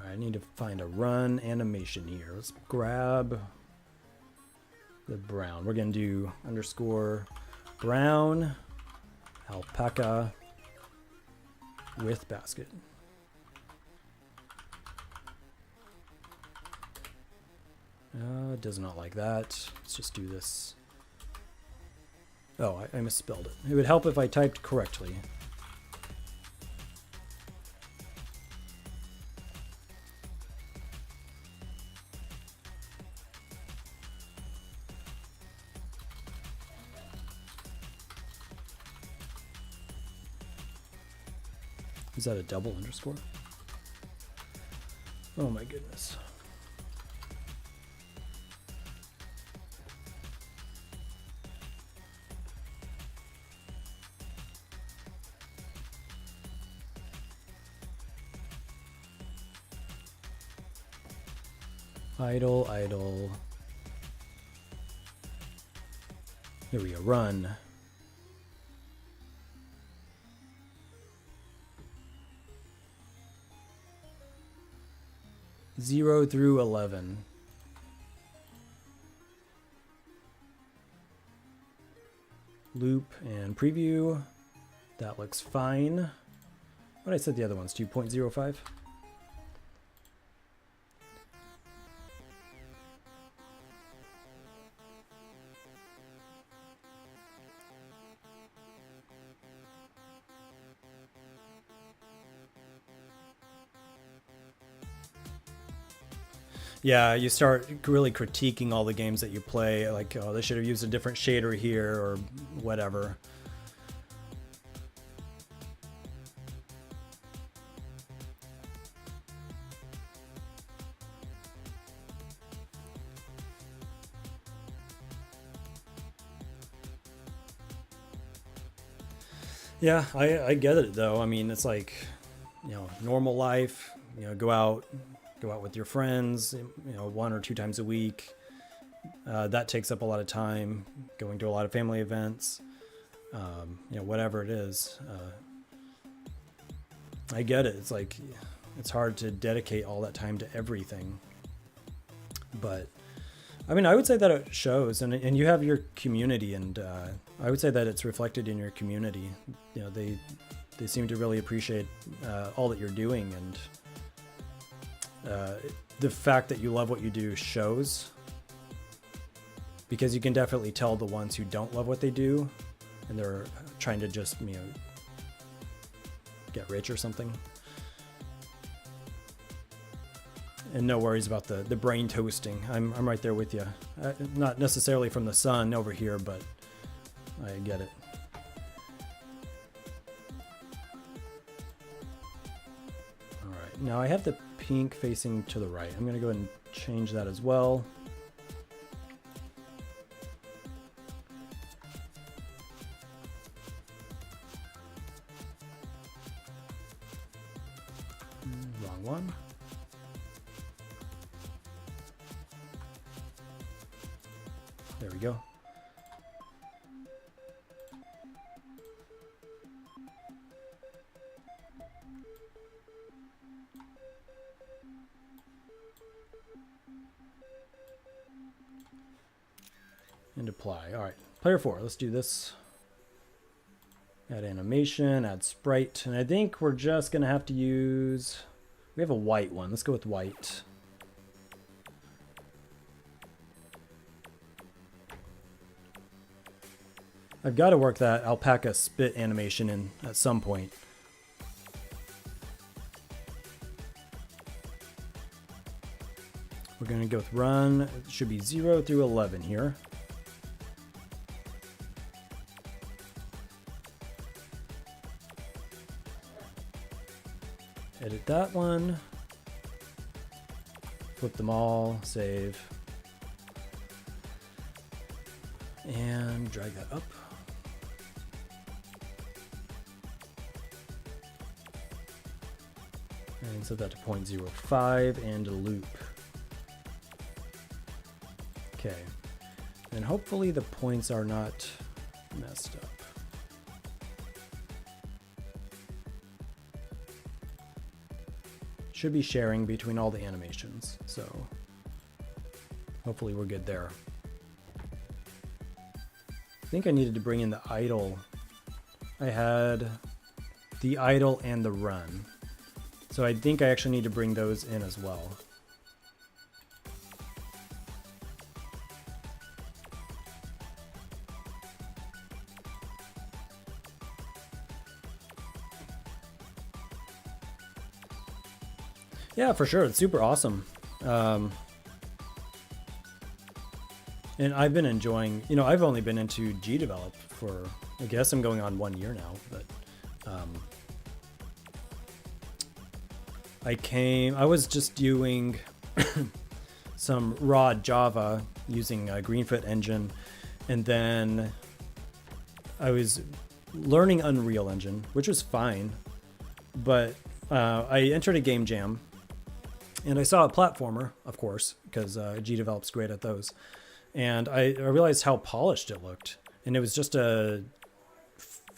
I need to find a run animation here. Let's grab the brown. We're going to do underscore brown alpaca with basket. It does not like that. Let's just do this. Oh, I misspelled it. It would help if I typed correctly. Is that a double underscore? Oh my goodness. Idle, idle. Here we go, run. 0 through 11. Loop and preview. That looks fine. What did I set the other ones? 2.05? Yeah, you start really critiquing all the games that you play, like, oh, they should have used a different shader here or whatever. Yeah, I get it though. I mean, it's like, you know, normal life, you know, go out with your friends, you know, 1 or 2 times a week. That takes up a lot of time, going to a lot of family events, you know, whatever it is. I get it. It's like, it's hard to dedicate all that time to everything. But I mean, I would say that it shows, and you have your community, and I would say that it's reflected in your community. You know, they seem to really appreciate all that you're doing, and the fact that you love what you do shows, because you can definitely tell the ones who don't love what they do, and they're trying to just, you know, get rich or something. And no worries about the brain toasting. I'm right there with you. Not necessarily from the sun over here, but I get it. All right, now I have the pink facing to the right. I'm gonna go ahead and change that as well. Wrong one. There we go. And apply. All right, player 4, let's do this. Add animation, add sprite, and I think we're just gonna have to use, we have a white one. Let's go with white. I've got to work that alpaca spit animation in at some point. We're going to go with run. It should be 0 through 11 here. Edit that one. Flip them all, save. And drag that up. And set that to 0.05 and a loop. Okay. And hopefully the points are not messed up. Should be sharing between all the animations, so hopefully we're good there. I think I needed to bring in the idle. I had the idle and the run. So I think I actually need to bring those in as well. Yeah, for sure. It's super awesome. And I've been enjoying, you know, I've only been into GDevelop for, I guess I'm going on 1 year now, but I was just doing some raw Java using a Greenfoot engine, and then I was learning Unreal Engine, which was fine, but I entered a game jam, and I saw a platformer, of course, because GDevelop's great at those, and I realized how polished it looked. And it was just a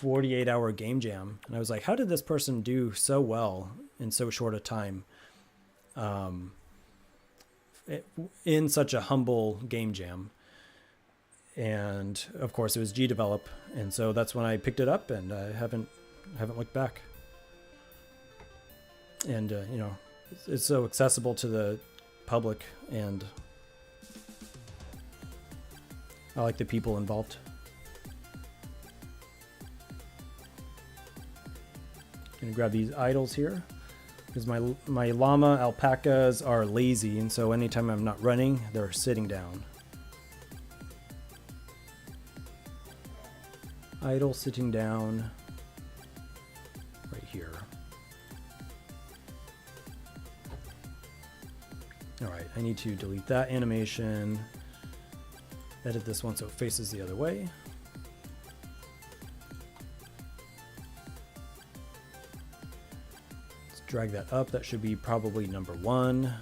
48-hour game jam. And I was like, how did this person do so well in so short a time? In such a humble game jam. And of course it was G-Develop, and so that's when I picked it up, and I haven't looked back. And you know, it's so accessible to the public, and I like the people involved. Gonna grab these idols here because my llama alpacas are lazy, and so anytime I'm not running, they're sitting down. Idle sitting down right here. All right, I need to delete that animation, edit this one so it faces the other way. Let's drag that up. That should be probably number 1.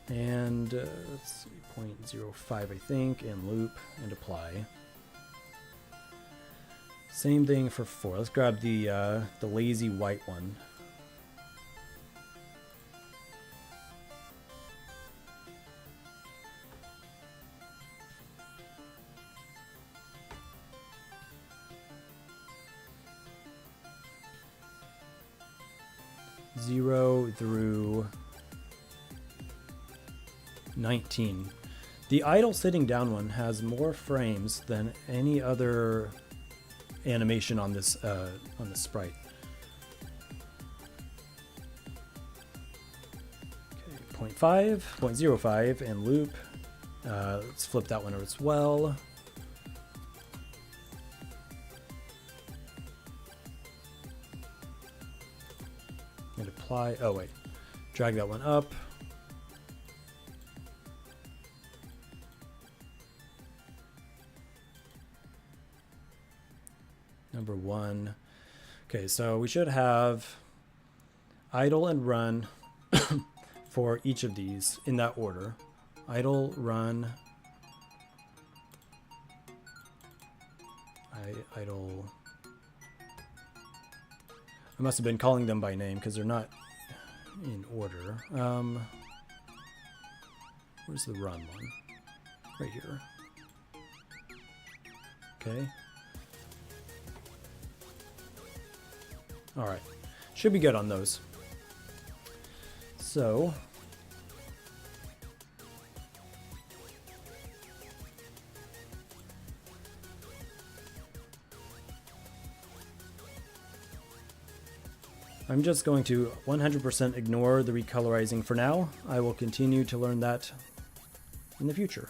And let's see, 0.05 I think, and loop and apply. Same thing for 4. Let's grab the lazy white one. Zero through 19. The idle sitting down one has more frames than any other animation on this sprite. Okay, 0.5, 0.05, and loop. Let's flip that one as well. And apply. Oh wait, drag that one up. Number 1. Okay, so we should have idle and run for each of these in that order. Idle, run, idle. I must have been calling them by name because they're not in order. Where's the run one? Right here. Okay. All right, should be good on those. So I'm just going to 100% ignore the recolorizing for now. I will continue to learn that in the future.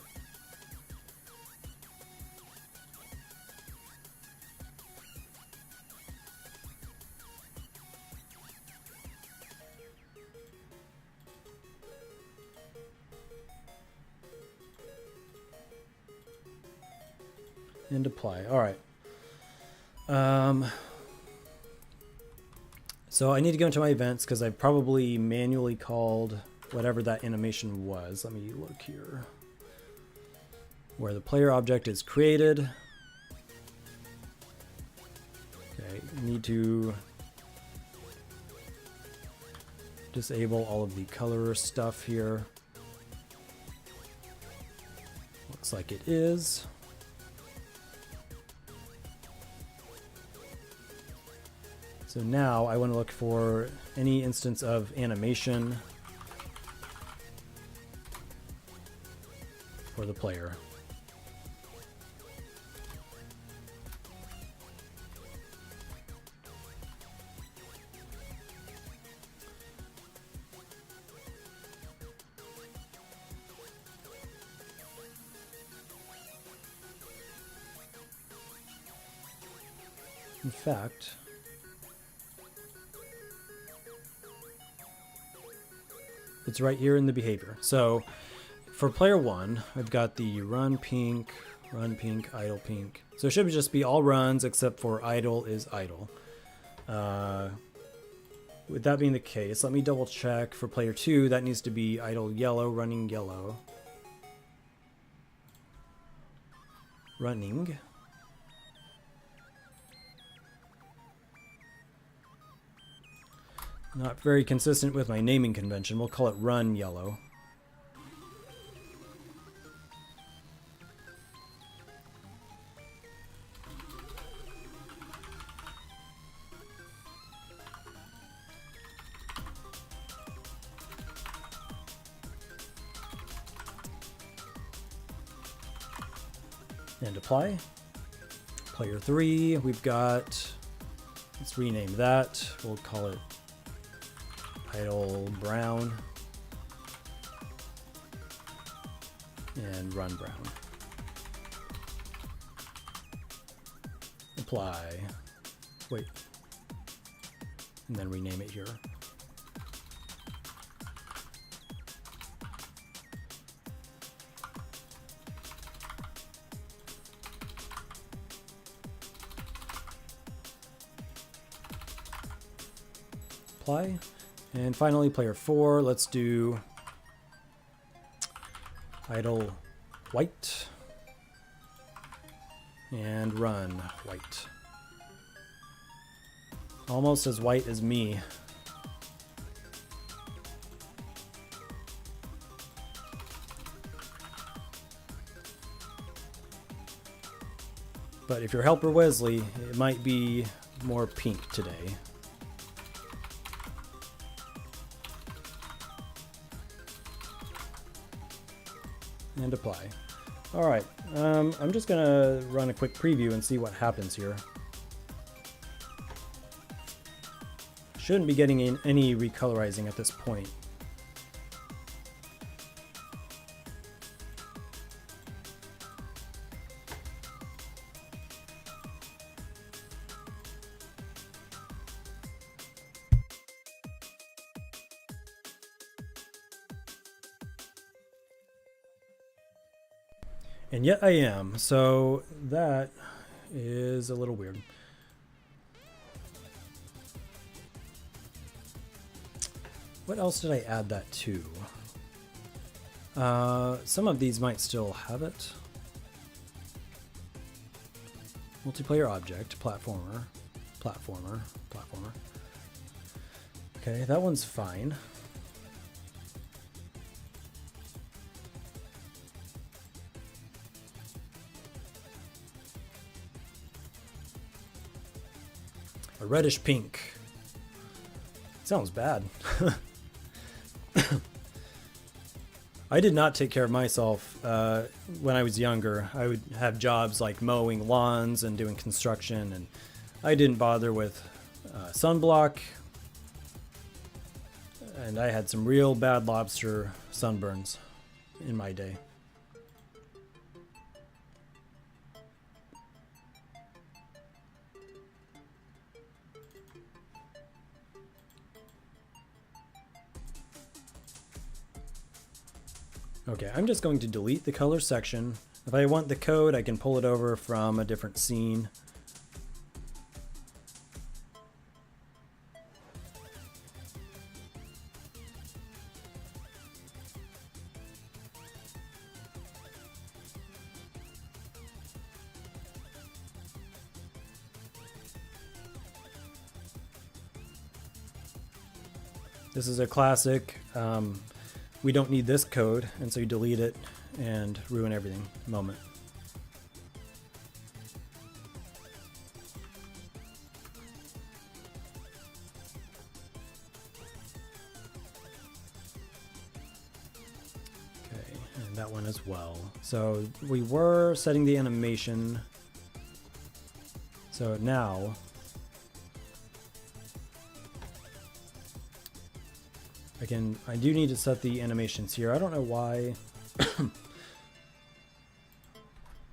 And apply. All right. So I need to go into my events because I probably manually called whatever that animation was. Let me look here. Where the player object is created. Okay, need to disable all of the color stuff here. Looks like it is. So now I want to look for any instance of animation for the player. In fact, it's right here in the behavior. So for player 1, I've got the run pink, idle pink. So it should just be all runs except for idle is idle. with that being the case, let me double check for player 2. That needs to be idle yellow, running yellow. Running. Not very consistent with my naming convention. We'll call it run yellow. And apply. Player 3, we've got, let's rename that. We'll call it idle brown. And run brown. Apply. Wait. And then rename it here. Apply. And finally, player 4, let's do idle white and run white. Almost as white as me. But if you're Helper Wesley, it might be more pink today. And apply. All right, I'm just gonna run a quick preview and see what happens here. Shouldn't be getting in any recolorizing at this point. And yet I am, so that is a little weird. What else did I add that to? Some of these might still have it. Multiplayer object, platformer, platformer, platformer. Okay, that one's fine. A reddish pink. Sounds bad. I did not take care of myself when I was younger. I would have jobs like mowing lawns and doing construction, and I didn't bother with sunblock. And I had some real bad lobster sunburns in my day. Okay, I'm just going to delete the color section. If I want the code, I can pull it over from a different scene. This is a classic. We don't need this code, and so you delete it and ruin everything moment. Okay, and that one as well. So we were setting the animation. So now I do need to set the animations here. I don't know why. I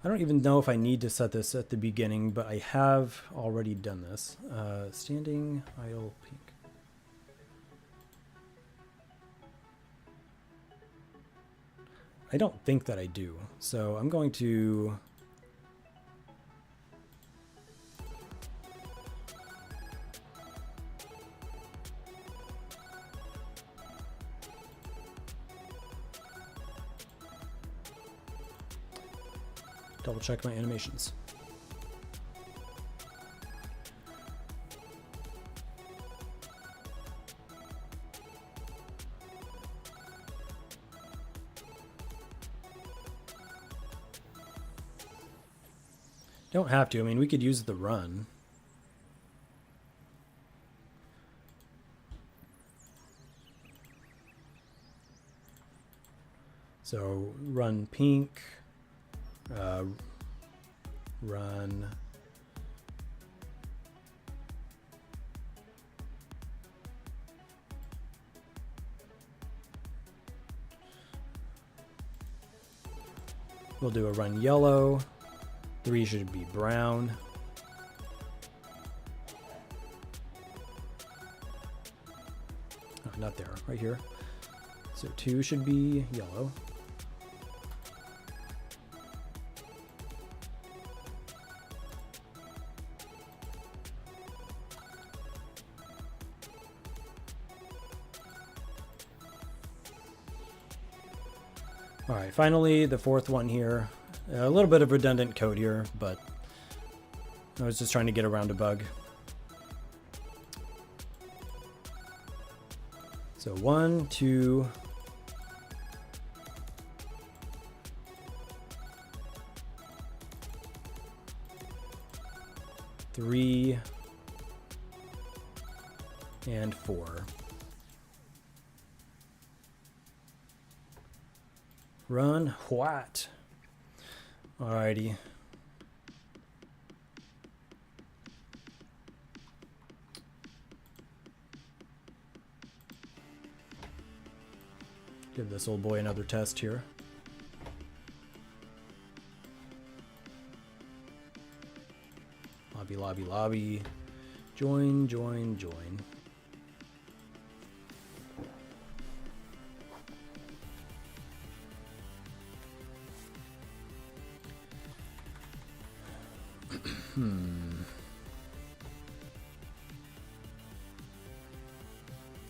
don't even know if I need to set this at the beginning, but I have already done this. Standing idle pink. I don't think that I do. So I'm going to double check my animations. Don't have to. I mean, we could use the run. So run pink, run we'll do a run yellow. 3 should be brown. Oh, not there, right here. So 2 should be yellow. All right, finally the fourth one here. A little bit of redundant code here, but I was just trying to get around a bug. So 1, 2, 3, and 4. Run what? Alrighty. Give this old boy another test here. Lobby, lobby, lobby. Join, join, join.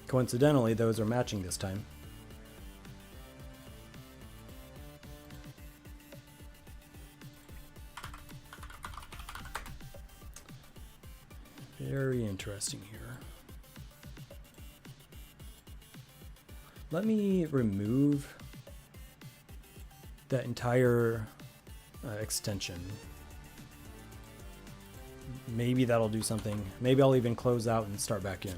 Coincidentally, those are matching this time. Very interesting here. Let me remove that entire extension. Maybe that'll do something. Maybe I'll even close out and start back in.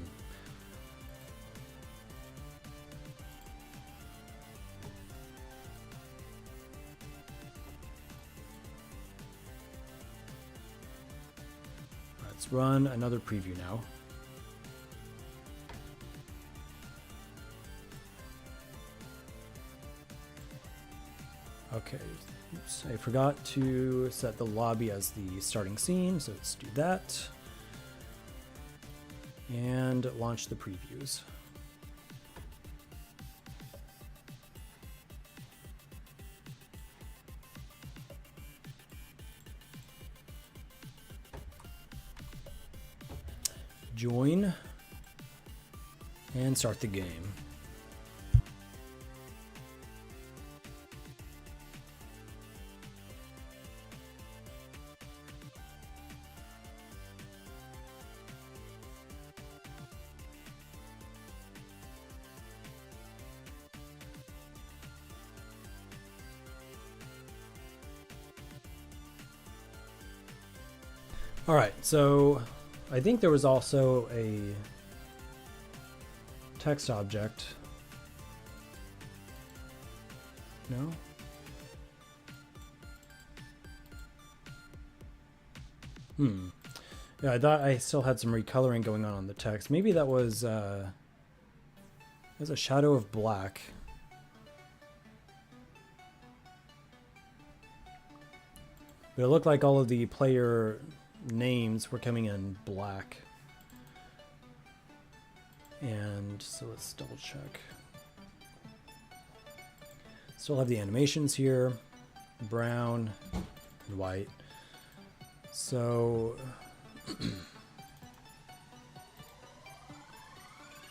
Let's run another preview now. Okay, oops, I forgot to set the lobby as the starting scene, so let's do that. And launch the previews. Join and start the game. All right, so I think there was also a text object. No? Yeah, I thought I still had some recoloring going on the text. Maybe that was there's a shadow of black. But it looked like all of the player names were coming in black. And so let's double check. Still have the animations here, brown and white. So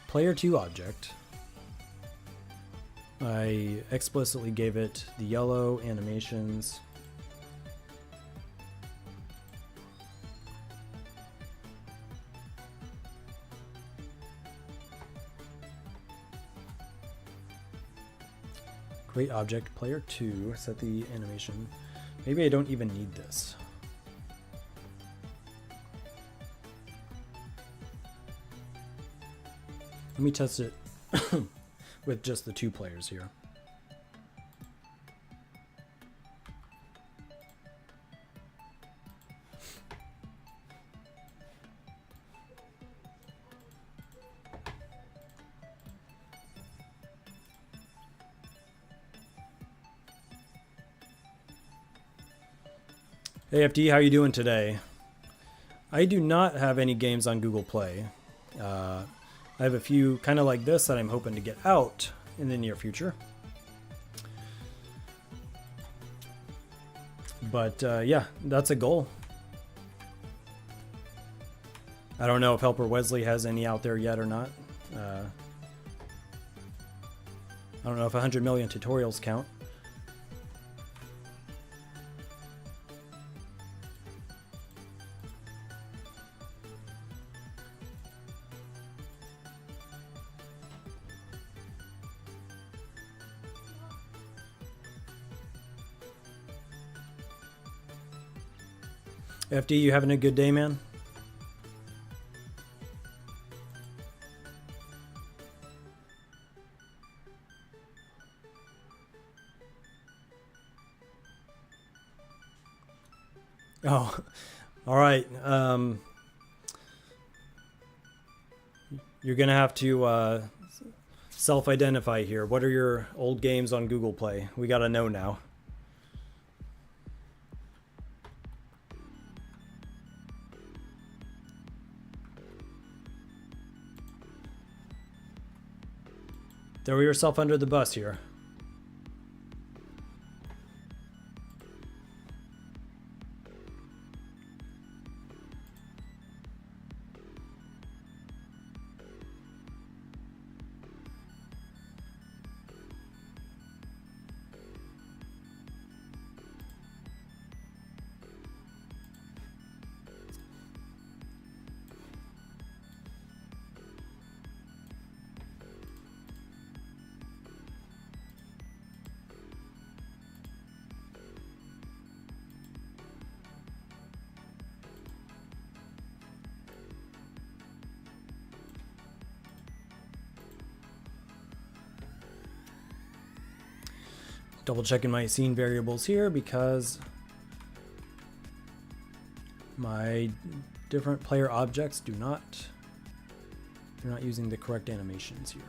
player 2 object, I explicitly gave it the yellow animations Create object, player 2, set the animation. Maybe I don't even need this. Let me test it with just the 2 players here. Hey FD, how you doing today? I do not have any games on Google Play. I have a few kind of like this that I'm hoping to get out in the near future. But yeah, that's a goal. I don't know if Helper Wesley has any out there yet or not. I don't know if 100 million tutorials count. FD, you having a good day, man? Oh, all right. You're gonna have to self-identify here. What are your old games on Google Play? We gotta know now. Throw yourself under the bus here. Double checking my scene variables here because my different player objects do not, they're not using the correct animations here.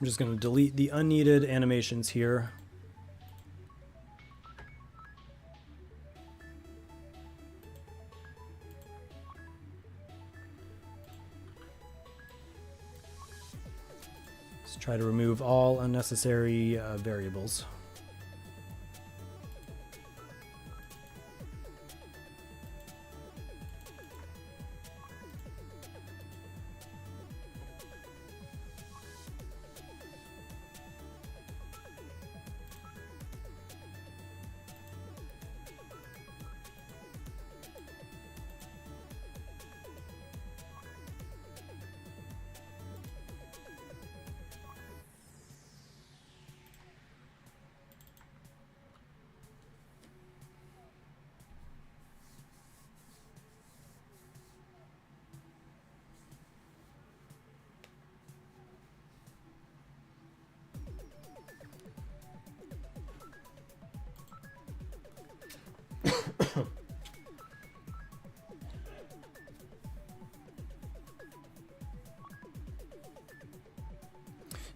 I'm just going to delete the unneeded animations here. Let's try to remove all unnecessary variables.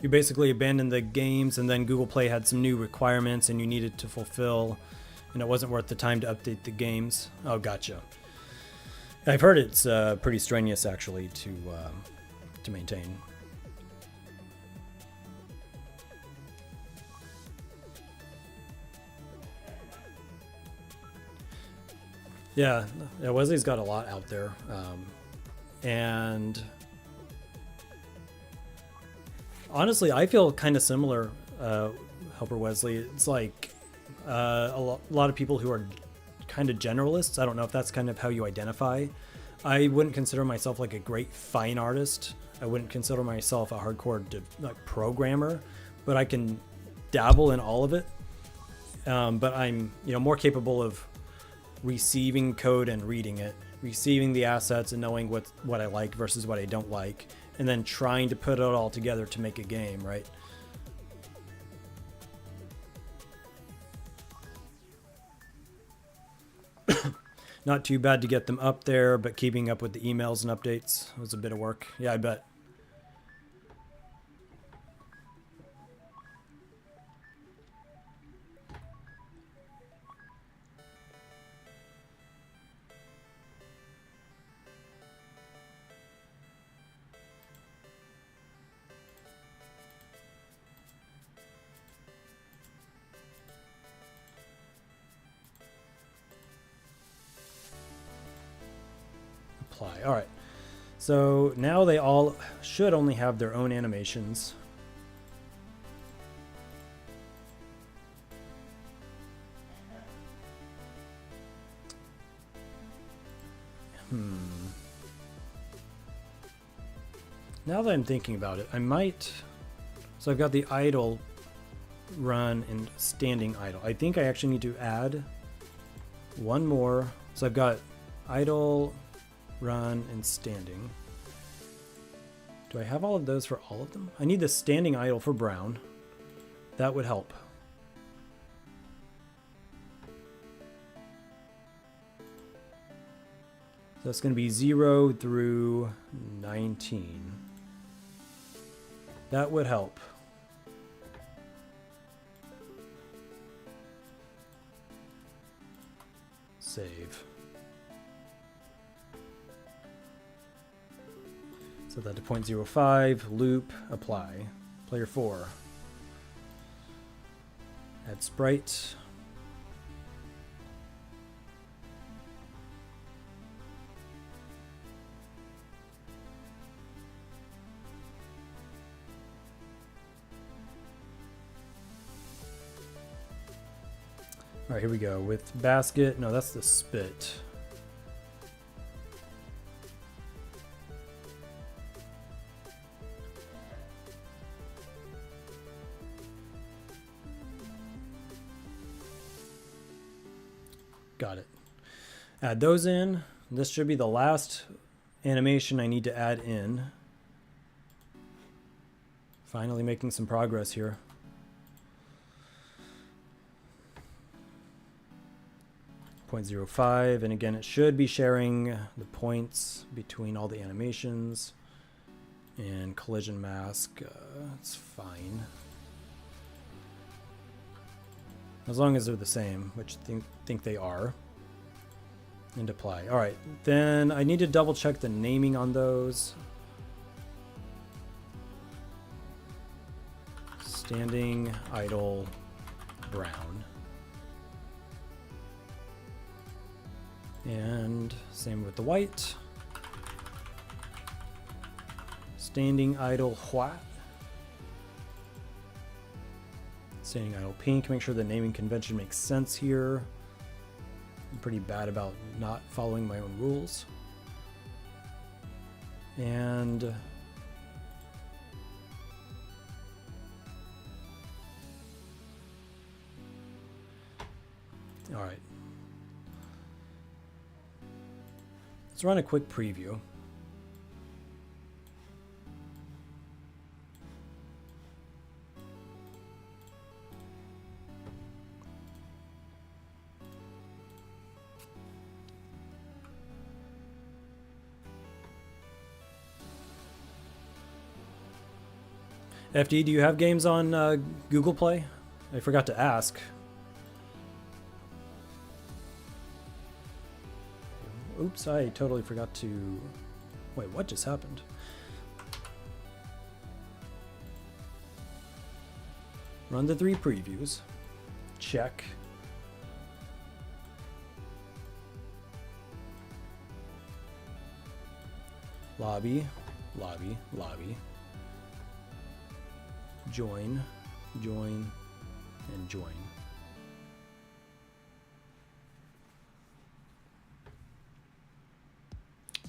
You basically abandoned the games, and then Google Play had some new requirements and you needed to fulfill, and it wasn't worth the time to update the games. Oh, gotcha. I've heard it's pretty strenuous actually to maintain. Yeah, Wesley's got a lot out there, and honestly, I feel kind of similar, Helper Wesley. It's like a lot of people who are kind of generalists. I don't know if that's kind of how you identify. I wouldn't consider myself like a great fine artist. I wouldn't consider myself a hardcore programmer, but I can dabble in all of it. But I'm more capable of receiving code and reading it, receiving the assets and knowing what I like versus what I don't like, and then trying to put it all together to make a game, right? Not too bad to get them up there, but keeping up with the emails and updates was a bit of work. Yeah, I bet. Apply. All right. So now they all should only have their own animations. Now that I'm thinking about it, I might... So I've got the idle run and standing idle. I think I actually need to add one more. So I've got idle, run, and standing. Do I have all of those for all of them? I need the standing idle for brown. That would help. So that's going to be 0 through 19. That would help. Save. Set that to 0.05, loop, apply. Player 4. Add sprite. All right, here we go with basket. No, that's the spit. Got it. Add those in. This should be the last animation I need to add in. Finally making some progress here. .05, and again it should be sharing the points between all the animations, and collision mask, it's fine as long as they're the same, which think they are, and apply. All right, then I need to double check the naming on those. Standing, idle, brown. And same with the white. Standing idle white. Standing idle pink. Make sure the naming convention makes sense here. I'm pretty bad about not following my own rules. And all right. Let's run a quick preview. FD, do you have games on Google Play? I forgot to ask. Oops, I totally forgot to... Wait, what just happened? Run the 3 previews. Check. Lobby, lobby, lobby. Join, join, and join.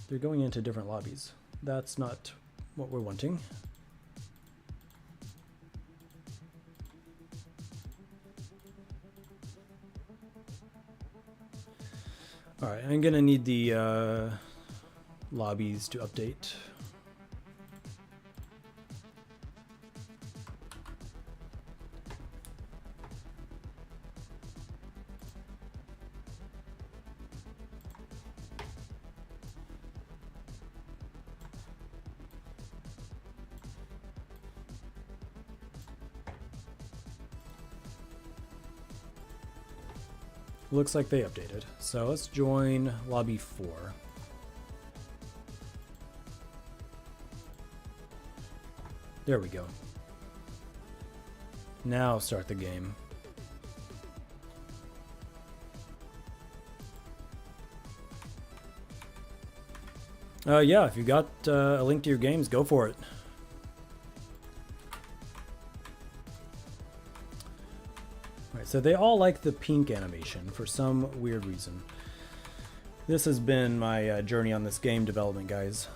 They're going into different lobbies. That's not what we're wanting. All right, I'm gonna need the lobbies to update. Looks like they updated. So let's join lobby 4. There we go. Now start the game. Yeah, if you got a link to your games, go for it. Alright, so they all like the pink animation for some weird reason. This has been my journey on this game development, guys.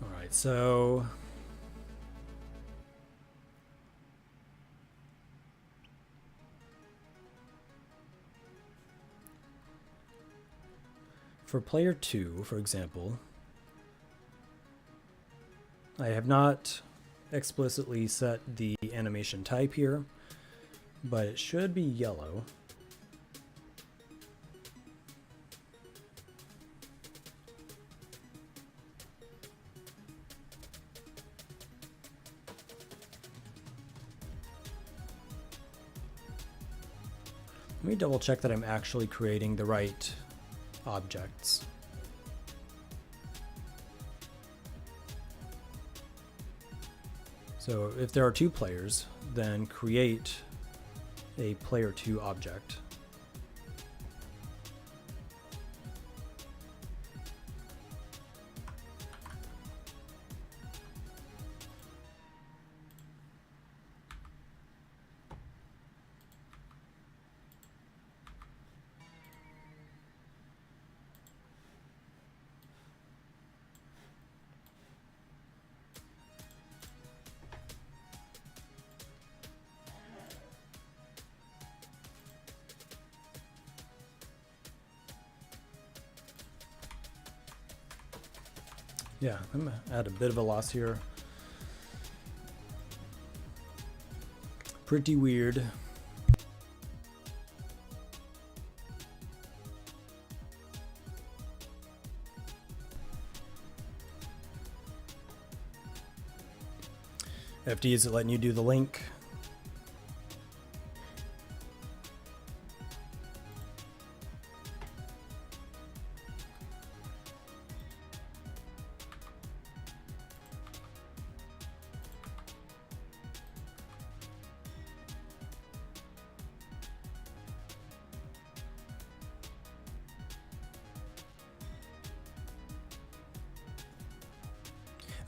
Alright, so for player 2, for example, I have not explicitly set the animation type here, but it should be yellow. Let me double check that I'm actually creating the right objects. So if there are 2 players, then create a player 2 object. Yeah, I'm at a bit of a loss here. Pretty weird. FD, is it letting you do the link?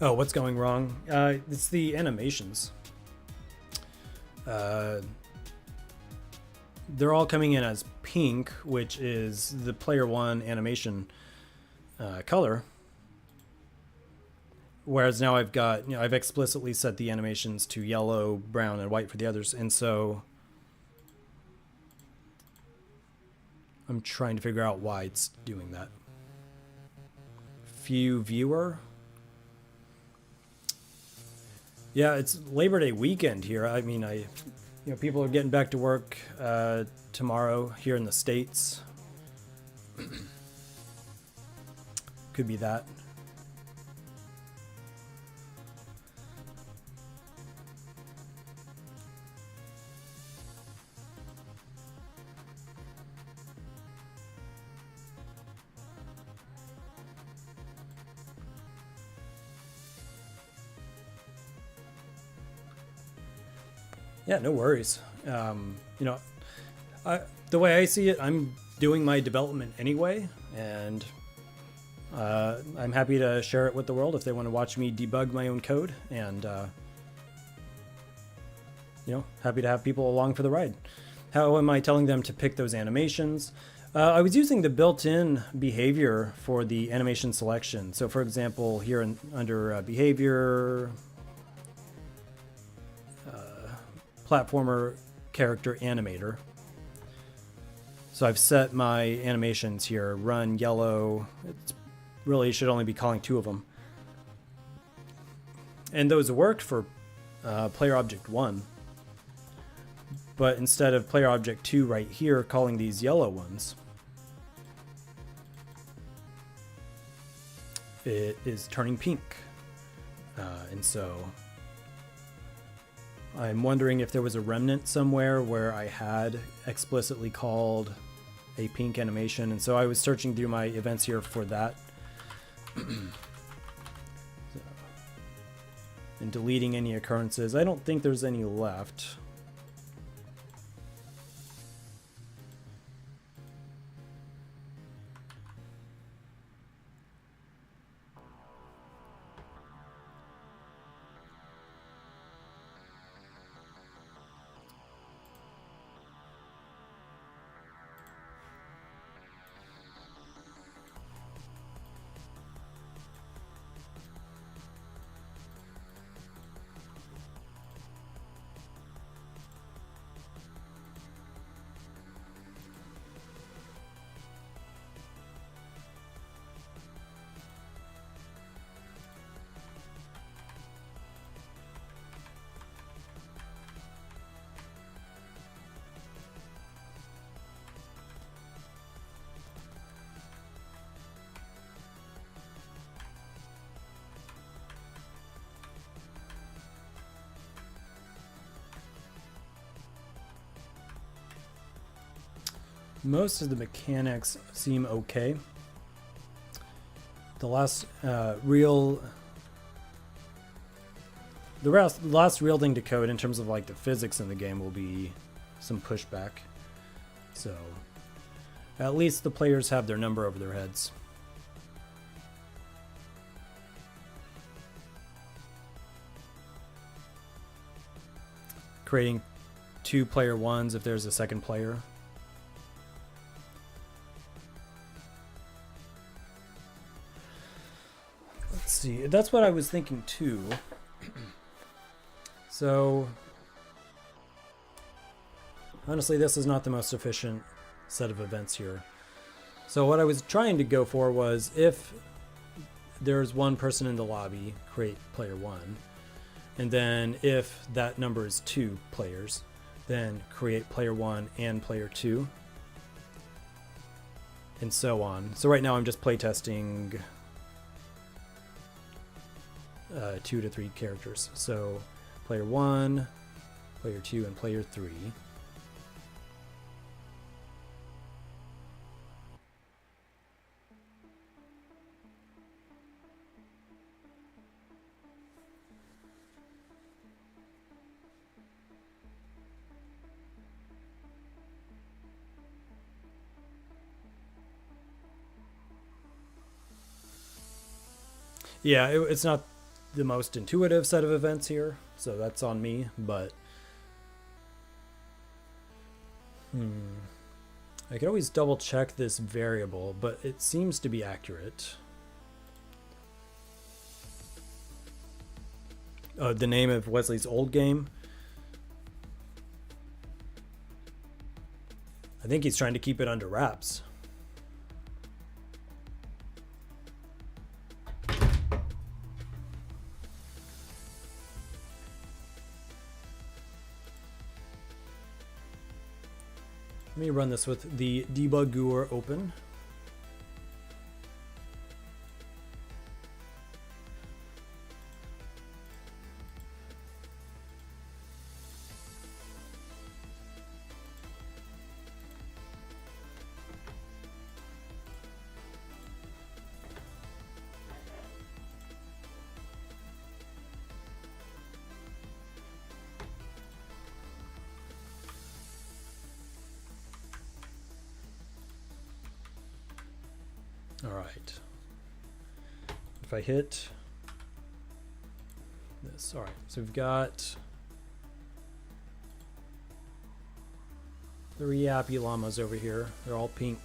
Oh, what's going wrong? It's the animations. they're all coming in as pink, which is the player one animation color. Whereas now I've got, I've explicitly set the animations to yellow, brown, and white for the others. And so I'm trying to figure out why it's doing that. View viewer. Yeah, it's Labor Day weekend here. I mean, people are getting back to work tomorrow here in the States. Could be that. Yeah, no worries. The way I see it, I'm doing my development anyway, and I'm happy to share it with the world if they want to watch me debug my own code, and happy to have people along for the ride. How am I telling them to pick those animations? I was using the built-in behavior for the animation selection. So, for example, here under behavior, platformer character animator. So I've set my animations here, run yellow. It's really should only be calling 2 of them. And those worked for player object 1. But instead of player object 2 right here calling these yellow ones, it is turning pink. And so I'm wondering if there was a remnant somewhere where I had explicitly called a pink animation, and so I was searching through my events here for that. And deleting any occurrences. I don't think there's any left. Most of the mechanics seem okay. The last real thing to code in terms of like the physics in the game will be some pushback. So at least the players have their number over their heads. Creating 2 player ones if there's a second player. See, that's what I was thinking too. So honestly, this is not the most efficient set of events here. So what I was trying to go for was, if there's 1 person in the lobby, create player 1, and then if that number is 2 players, then create player 1 and player 2, and so on. So right now I'm just playtesting 2 to 3 characters. So player 1, player 2, and player 3. Yeah, it's not the most intuitive set of events here, so that's on me, but I could always double check this variable, but it seems to be accurate. The name of Wesley's old game. I think he's trying to keep it under wraps. Let me run this with the debugger open. All right. If I hit this, all right. So we've got 3 happy llamas over here. They're all pink.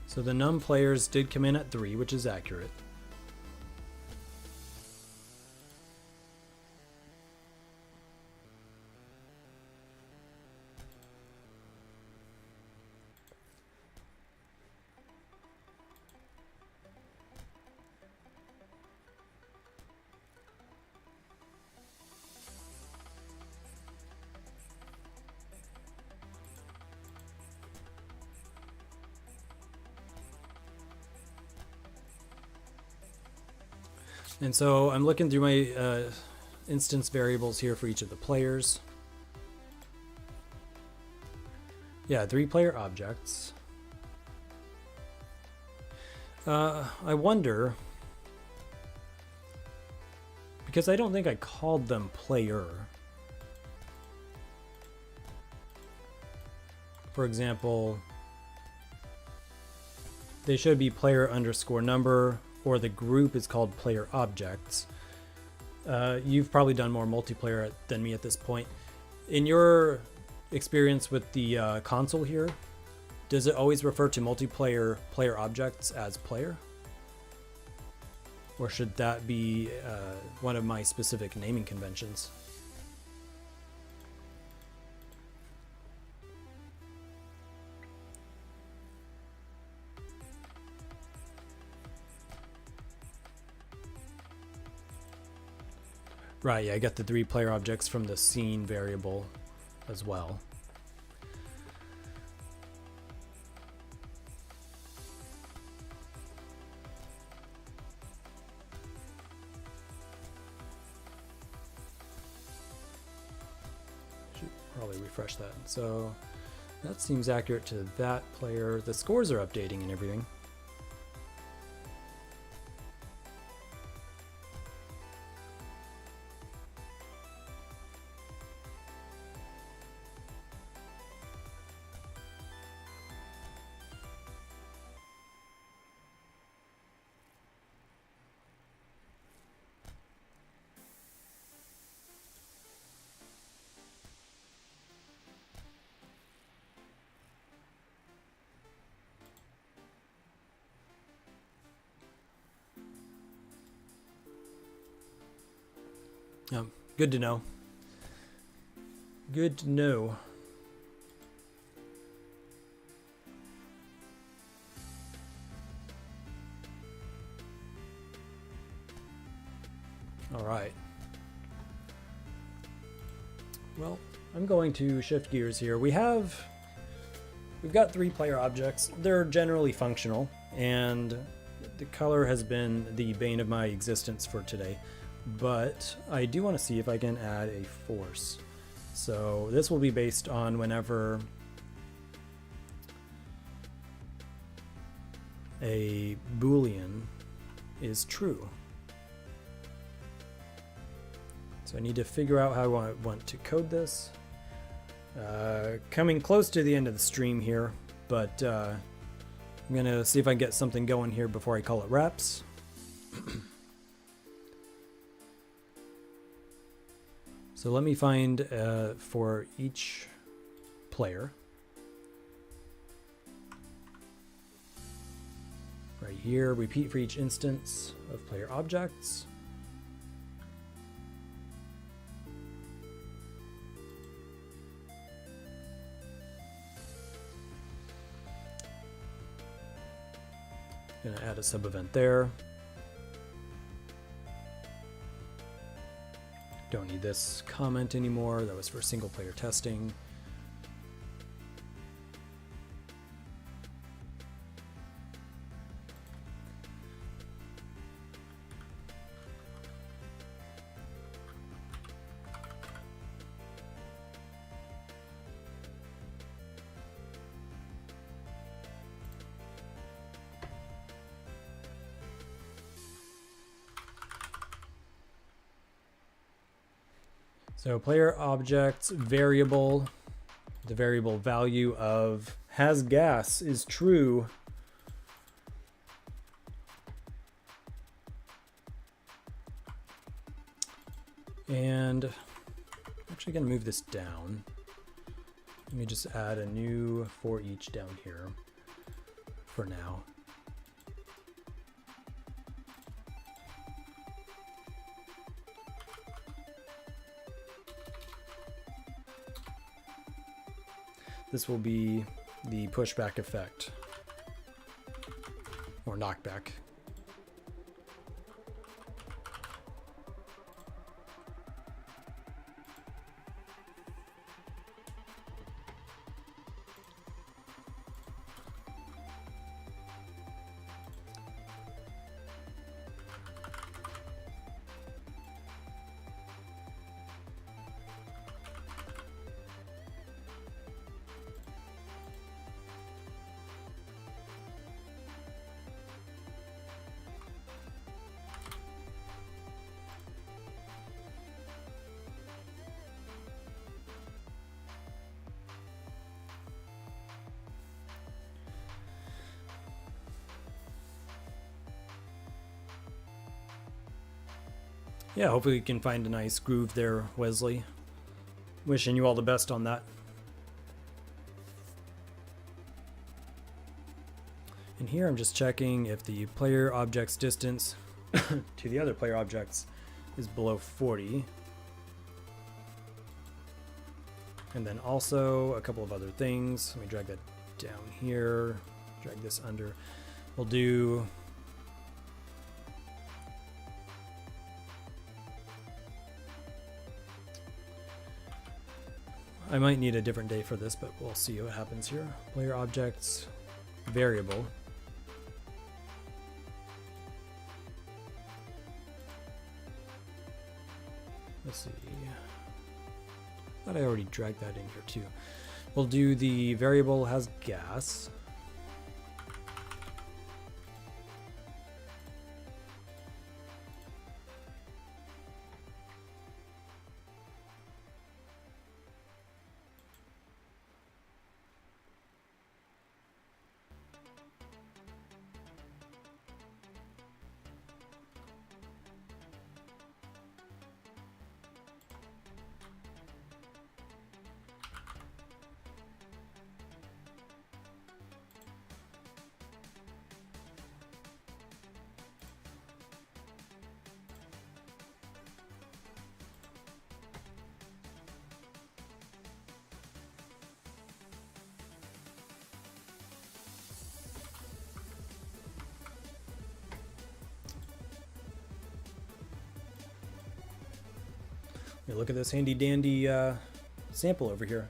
So the num players did come in at 3, which is accurate. And so I'm looking through my instance variables here for each of the players. Yeah, 3 player objects. I wonder, because I don't think I called them player. For example, they should be player underscore number, or the group is called player objects. You've probably done more multiplayer than me at this point. In your experience with the console here, does it always refer to multiplayer player objects as player? Or should that be one of my specific naming conventions? Right, yeah, I got the 3 player objects from the scene variable as well. Should probably refresh that. So that seems accurate to that player. The scores are updating and everything. Good to know. Good to know. All right. Well, I'm going to shift gears here. We've got 3 player objects. They're generally functional, and the color has been the bane of my existence for today. But I do want to see if I can add a force. So this will be based on whenever a Boolean is true. So I need to figure out how I want to code this. Coming close to the end of the stream here, but I'm gonna see if I can get something going here before I call it wraps. So let me find for each player right here, repeat for each instance of player objects. Gonna add a sub event there. Don't need this comment anymore. That was for single player testing. So player objects variable, the variable value of has gas is true. And I'm actually going to move this down. Let me just add a new for each down here for now. This will be the pushback effect, or knockback. Yeah, hopefully you can find a nice groove there, Wesley. Wishing you all the best on that. And here I'm just checking if the player object's distance to the other player objects is below 40. And then also a couple of other things. Let me drag that down here, drag this under. We'll do I might need a different day for this, but we'll see what happens here. Player objects, variable. Let's see. I thought I already dragged that in here too. We'll do the variable has gas. Here, look at this handy dandy sample over here.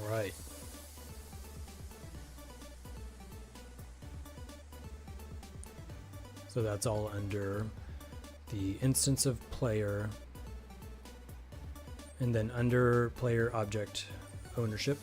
All right. So that's all under the instance of player, and then under player object ownership.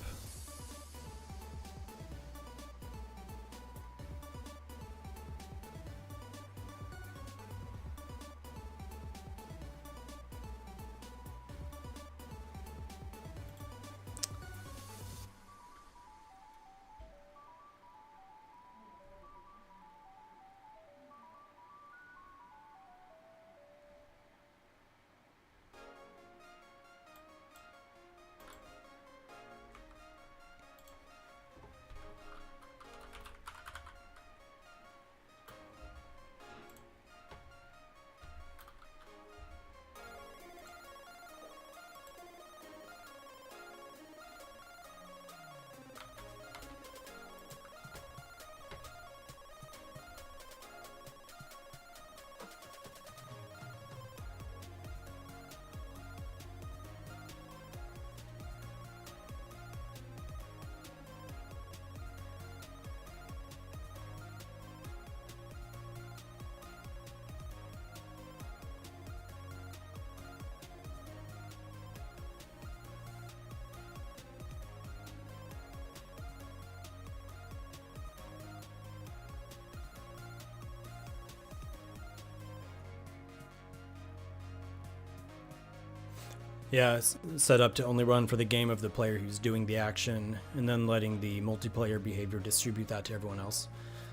Yeah, it's set up to only run for the game of the player who's doing the action, and then letting the multiplayer behavior distribute that to everyone else.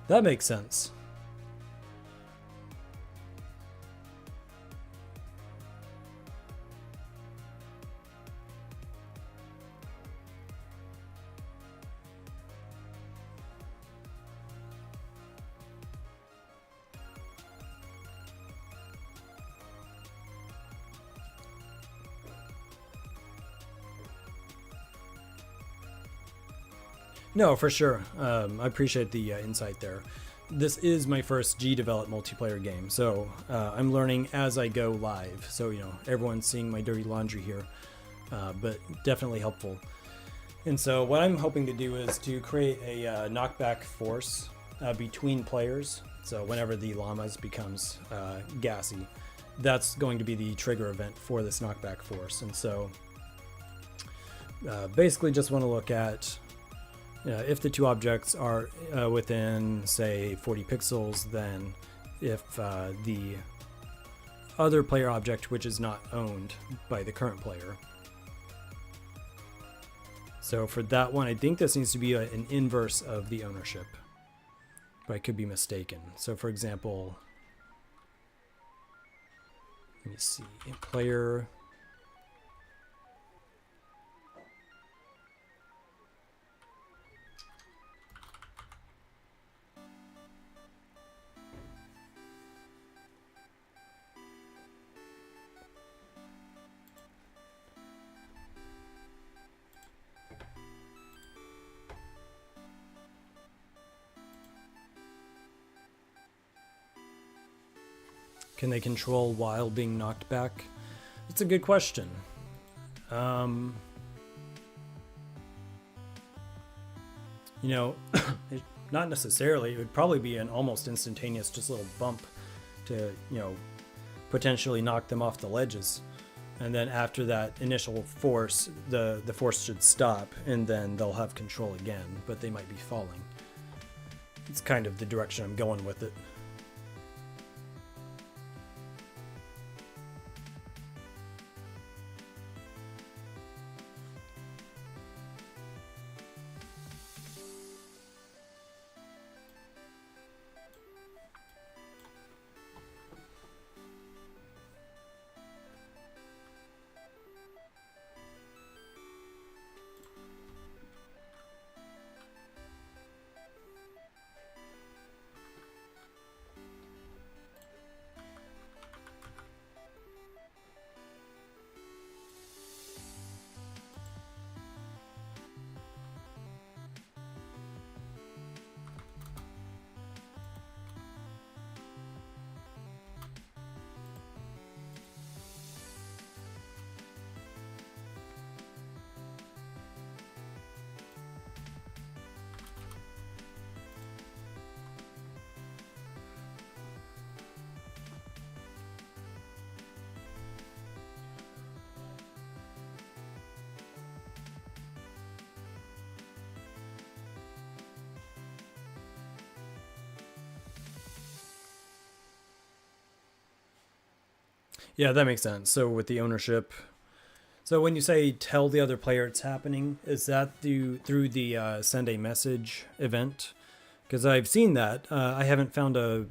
That makes sense. No, for sure. I appreciate the insight there. This is my first G-developed multiplayer game, so I'm learning as I go live. So, you know, everyone's seeing my dirty laundry here, but definitely helpful. And so what I'm hoping to do is to create a knockback force between players. So whenever the Llamas becomes gassy, that's going to be the trigger event for this knockback force. And so basically just want to look at if the two objects are within, say, 40 pixels, then if the other player object, which is not owned by the current player. So for that one, I think this needs to be an inverse of the ownership, but I could be mistaken. So for example, let me see, player. Can they control while being knocked back? It's a good question. You know, not necessarily. It would probably be an almost instantaneous just little bump to, you know, potentially knock them off the ledges. And then after that initial force, the force should stop, and then they'll have control again, but they might be falling. It's kind of the direction I'm going with it. Yeah, that makes sense. So with the ownership, so when you say tell the other player it's happening, is that through the send a message event? Because I've seen that. I haven't found a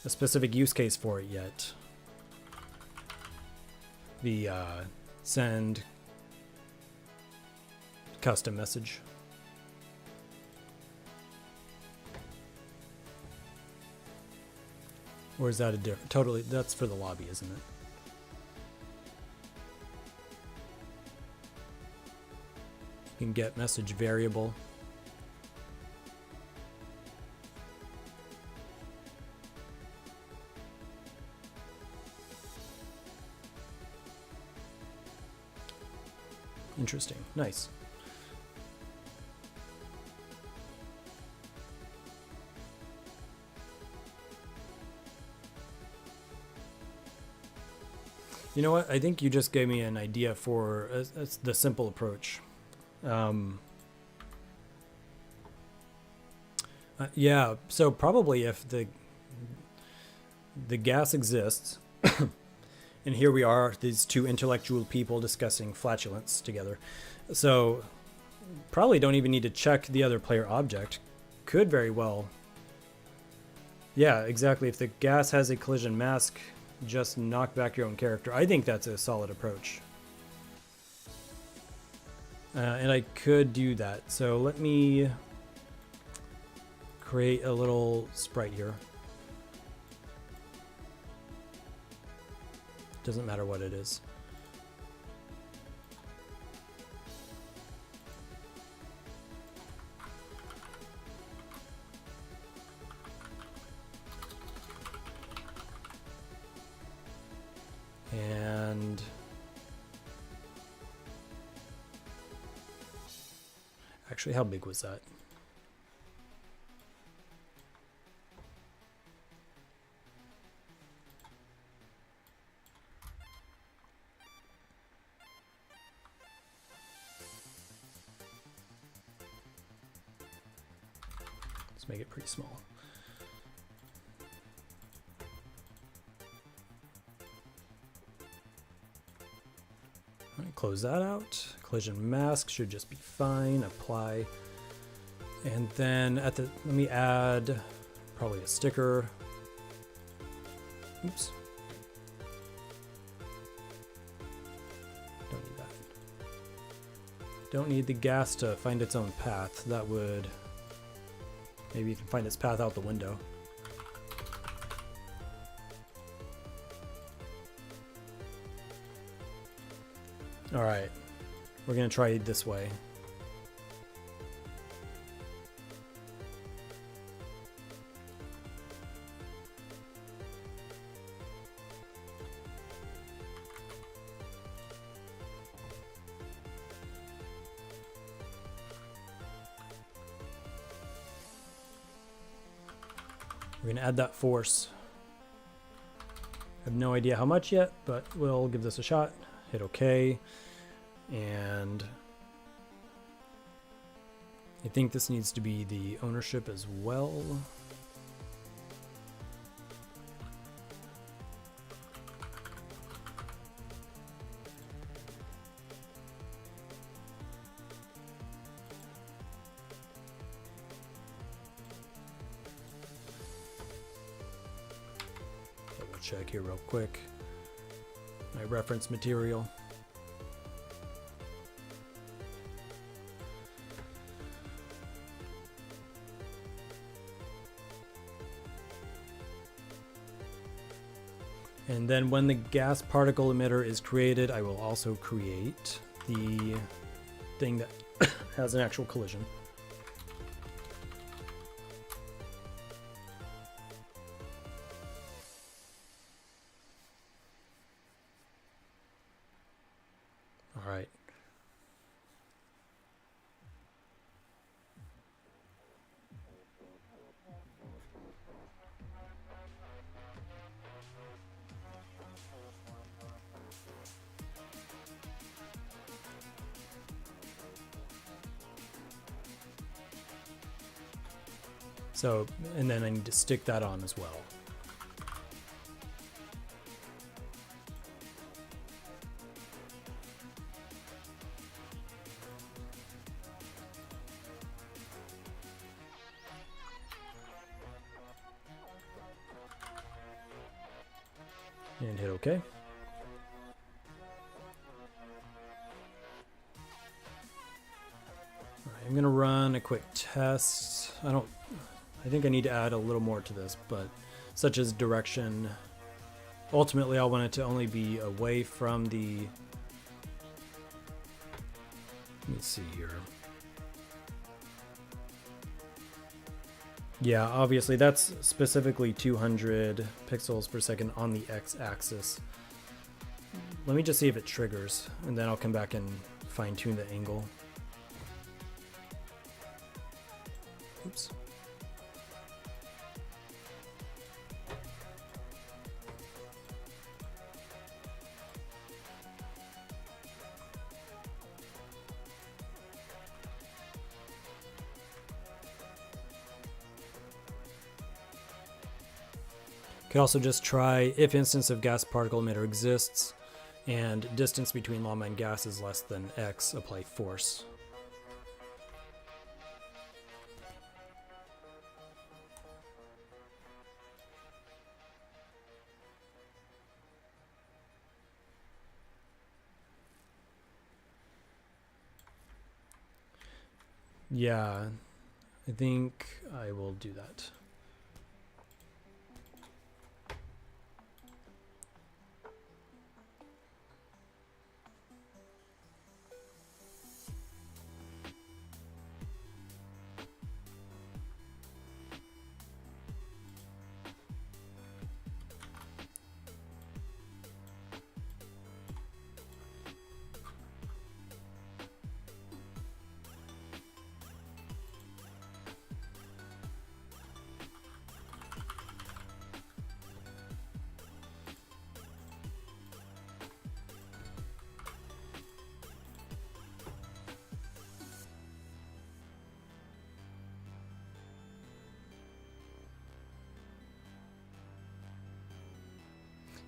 specific use case for it yet. The send custom message. Or is that a different? Totally, that's for the lobby, isn't it? You can get message variable. Interesting. Nice. You know what? I think you just gave me an idea for the simple approach. Yeah, so probably if the gas exists, and here we are, these two intellectual people discussing flatulence together. So probably don't even need to check the other player object. Could very well. Yeah, exactly. If the gas has a collision mask, just knock back your own character. I think that's a solid approach. And I could do that. So let me create a little sprite here. Doesn't matter what it is. And actually, how big was that? Let's make it pretty small. All right, close that out. Collision mask should just be fine. Apply. And then let me add probably a sticker. Oops. Don't need that. Don't need the gas to find its own path. That would maybe it can find its path out the window. All right, we're gonna try it this way. We're gonna add that force. I have no idea how much yet, but we'll give this a shot. Hit OK. And I think this needs to be the ownership as well. Double check here real quick. My reference material. And then when the gas particle emitter is created, I will also create the thing that has an actual collision. All right. So, and then I need to stick that on as well. and hit OK. I'm going to run a quick test. I think I need to add a little more to this, but such as direction. Ultimately, I want it to only be away from the... Let me see here. Yeah, obviously that's specifically 200 pixels per second on the x-axis. Let me just see if it triggers, and then I'll come back and fine-tune the angle. Oops. Could also just try if instance of gas particle emitter exists and distance between llama and gas is less than x, apply force. Yeah, I think I will do that.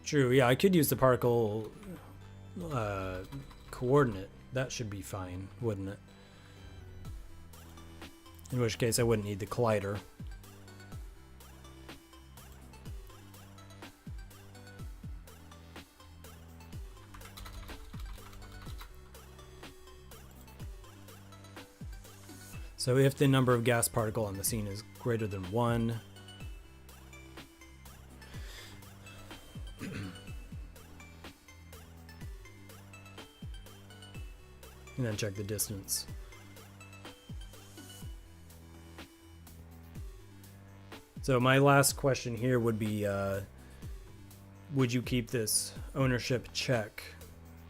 True, yeah, I could use the particle coordinate. That should be fine, wouldn't it? In which case I wouldn't need the collider. So if the number of gas particle on the scene is greater than 1, and then check the distance. So my last question here would be, would you keep this ownership check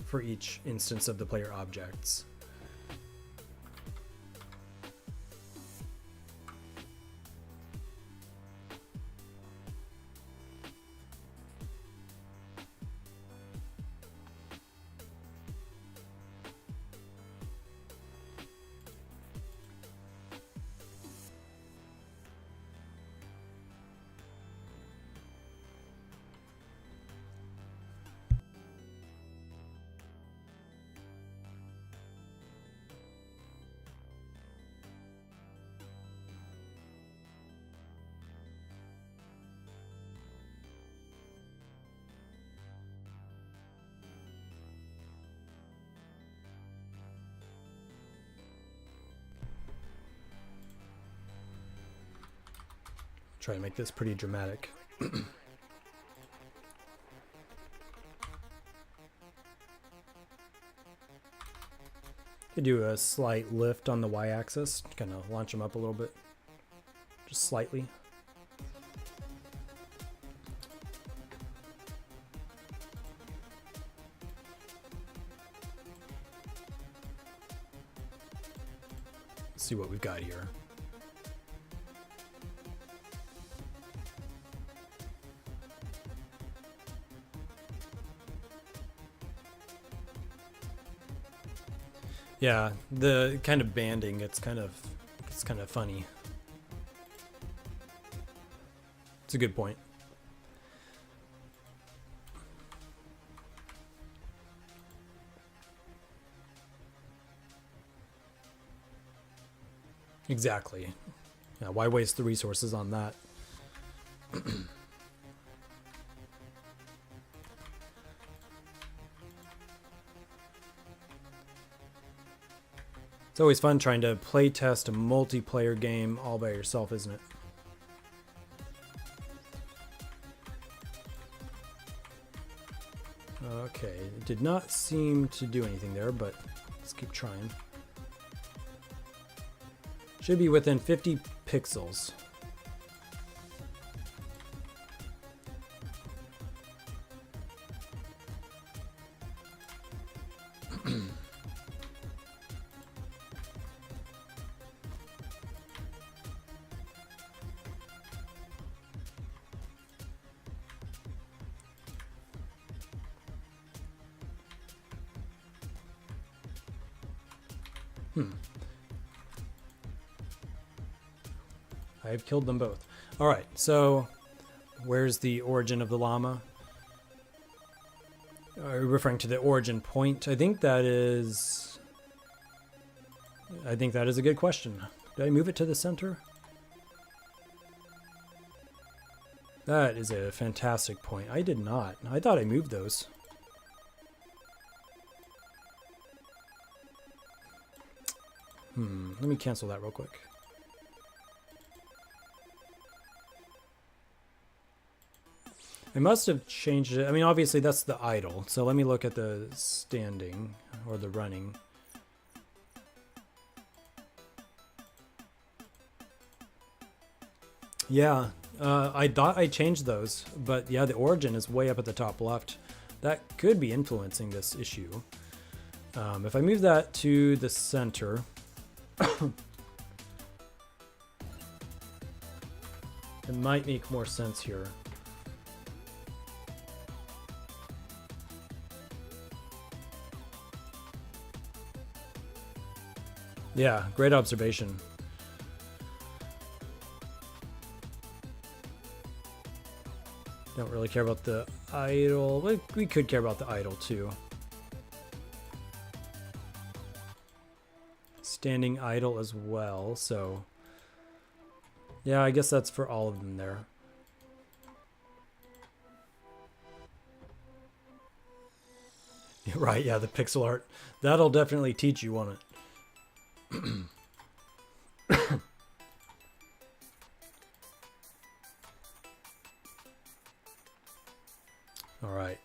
for each instance of the player objects? Try to make this pretty dramatic. Could do a slight lift on the y-axis, kind of launch them up a little bit, just slightly. Let's see what we've got here. Yeah, the kind of banding, it's kind of funny. It's a good point. Exactly. Yeah, why waste the resources on that? It's always fun trying to play test a multiplayer game all by yourself, isn't it? Okay, it did not seem to do anything there, but let's keep trying. Should be within 50 pixels. I've killed them both. All right, so where's the origin of the llama? Are you referring to the origin point? I think that is a good question. Did I move it to the center? That is a fantastic point. I did not. I thought I moved those. Let me cancel that real quick. I must have changed it. I mean, obviously that's the idle. So let me look at the standing or the running. Yeah, I thought I changed those, but yeah, the origin is way up at the top left. That could be influencing this issue. If I move that to the center, it might make more sense here. Yeah, great observation. Don't really care about the idle. We could care about the idle too. Standing idle as well, so yeah, I guess that's for all of them there. Right, yeah, the pixel art. That'll definitely teach you, won't it? All right.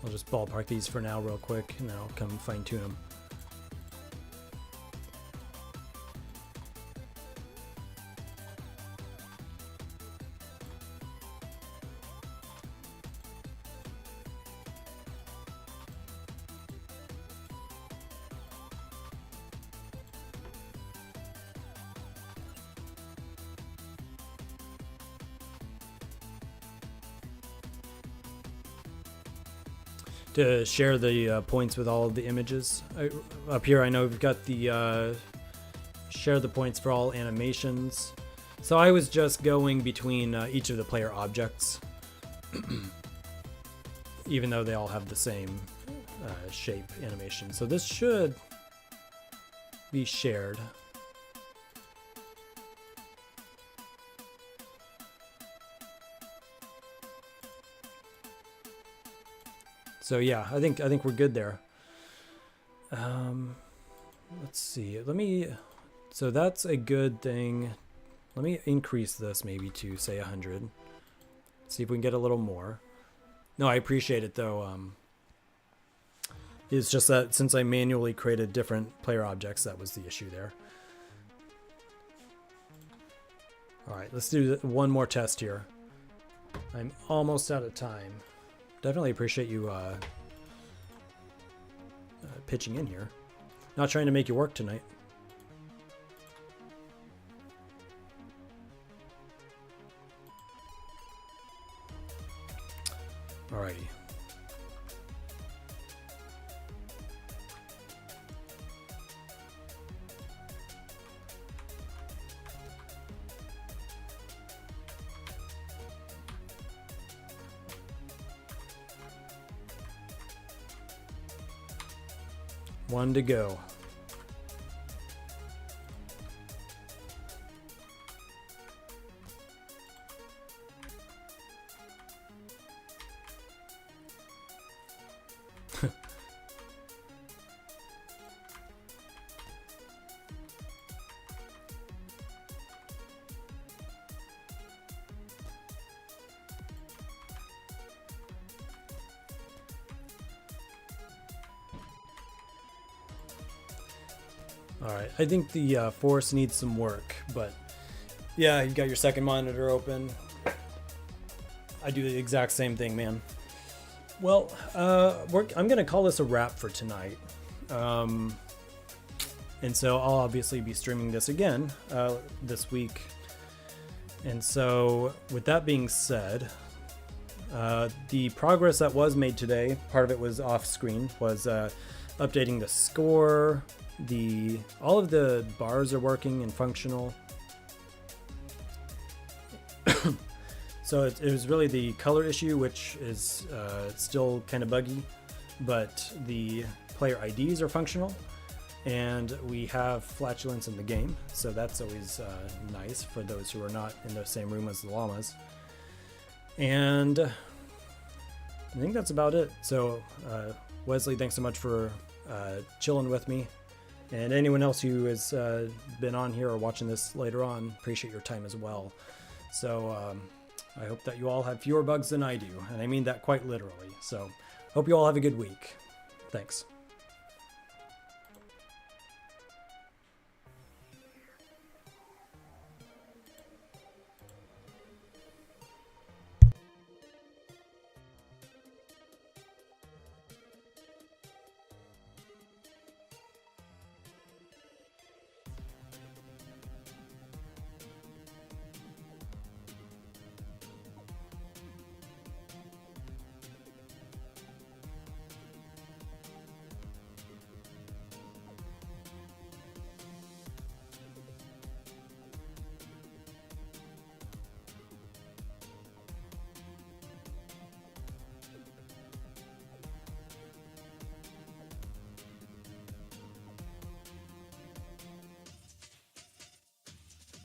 I'll just ballpark these for now real quick, and then I'll come fine-tune them. To share the points with all of the images. Up here I know we've got the share the points for all animations. So I was just going between each of the player objects, even though they all have the same shape animation. So this should be shared. So yeah, I think we're good there. Let's see. So that's a good thing. Let me increase this maybe to say 100. See if we can get a little more. No, I appreciate it though. It's just that since I manually created different player objects, that was the issue there. All right, let's do one more test here. I'm almost out of time. Definitely appreciate you pitching in here. Not trying to make you work tonight. Alrighty. One to go. All right, I think the force needs some work, but yeah, you got your second monitor open. I do the exact same thing, man. Well, I'm gonna call this a wrap for tonight. And so I'll obviously be streaming this again this week. And so with that being said, the progress that was made today, part of it was off screen, was updating the score. All of the bars are working and functional. So it was really the color issue, which is still kind of buggy, but the player IDs are functional, and we have flatulence in the game, so that's always nice for those who are not in the same room as the llamas. And I think that's about it. So Wesley, thanks so much for chilling with me, and anyone else who has been on here or watching this later on, appreciate your time as well. So I hope that you all have fewer bugs than I do, and I mean that quite literally. So hope you all have a good week. Thanks.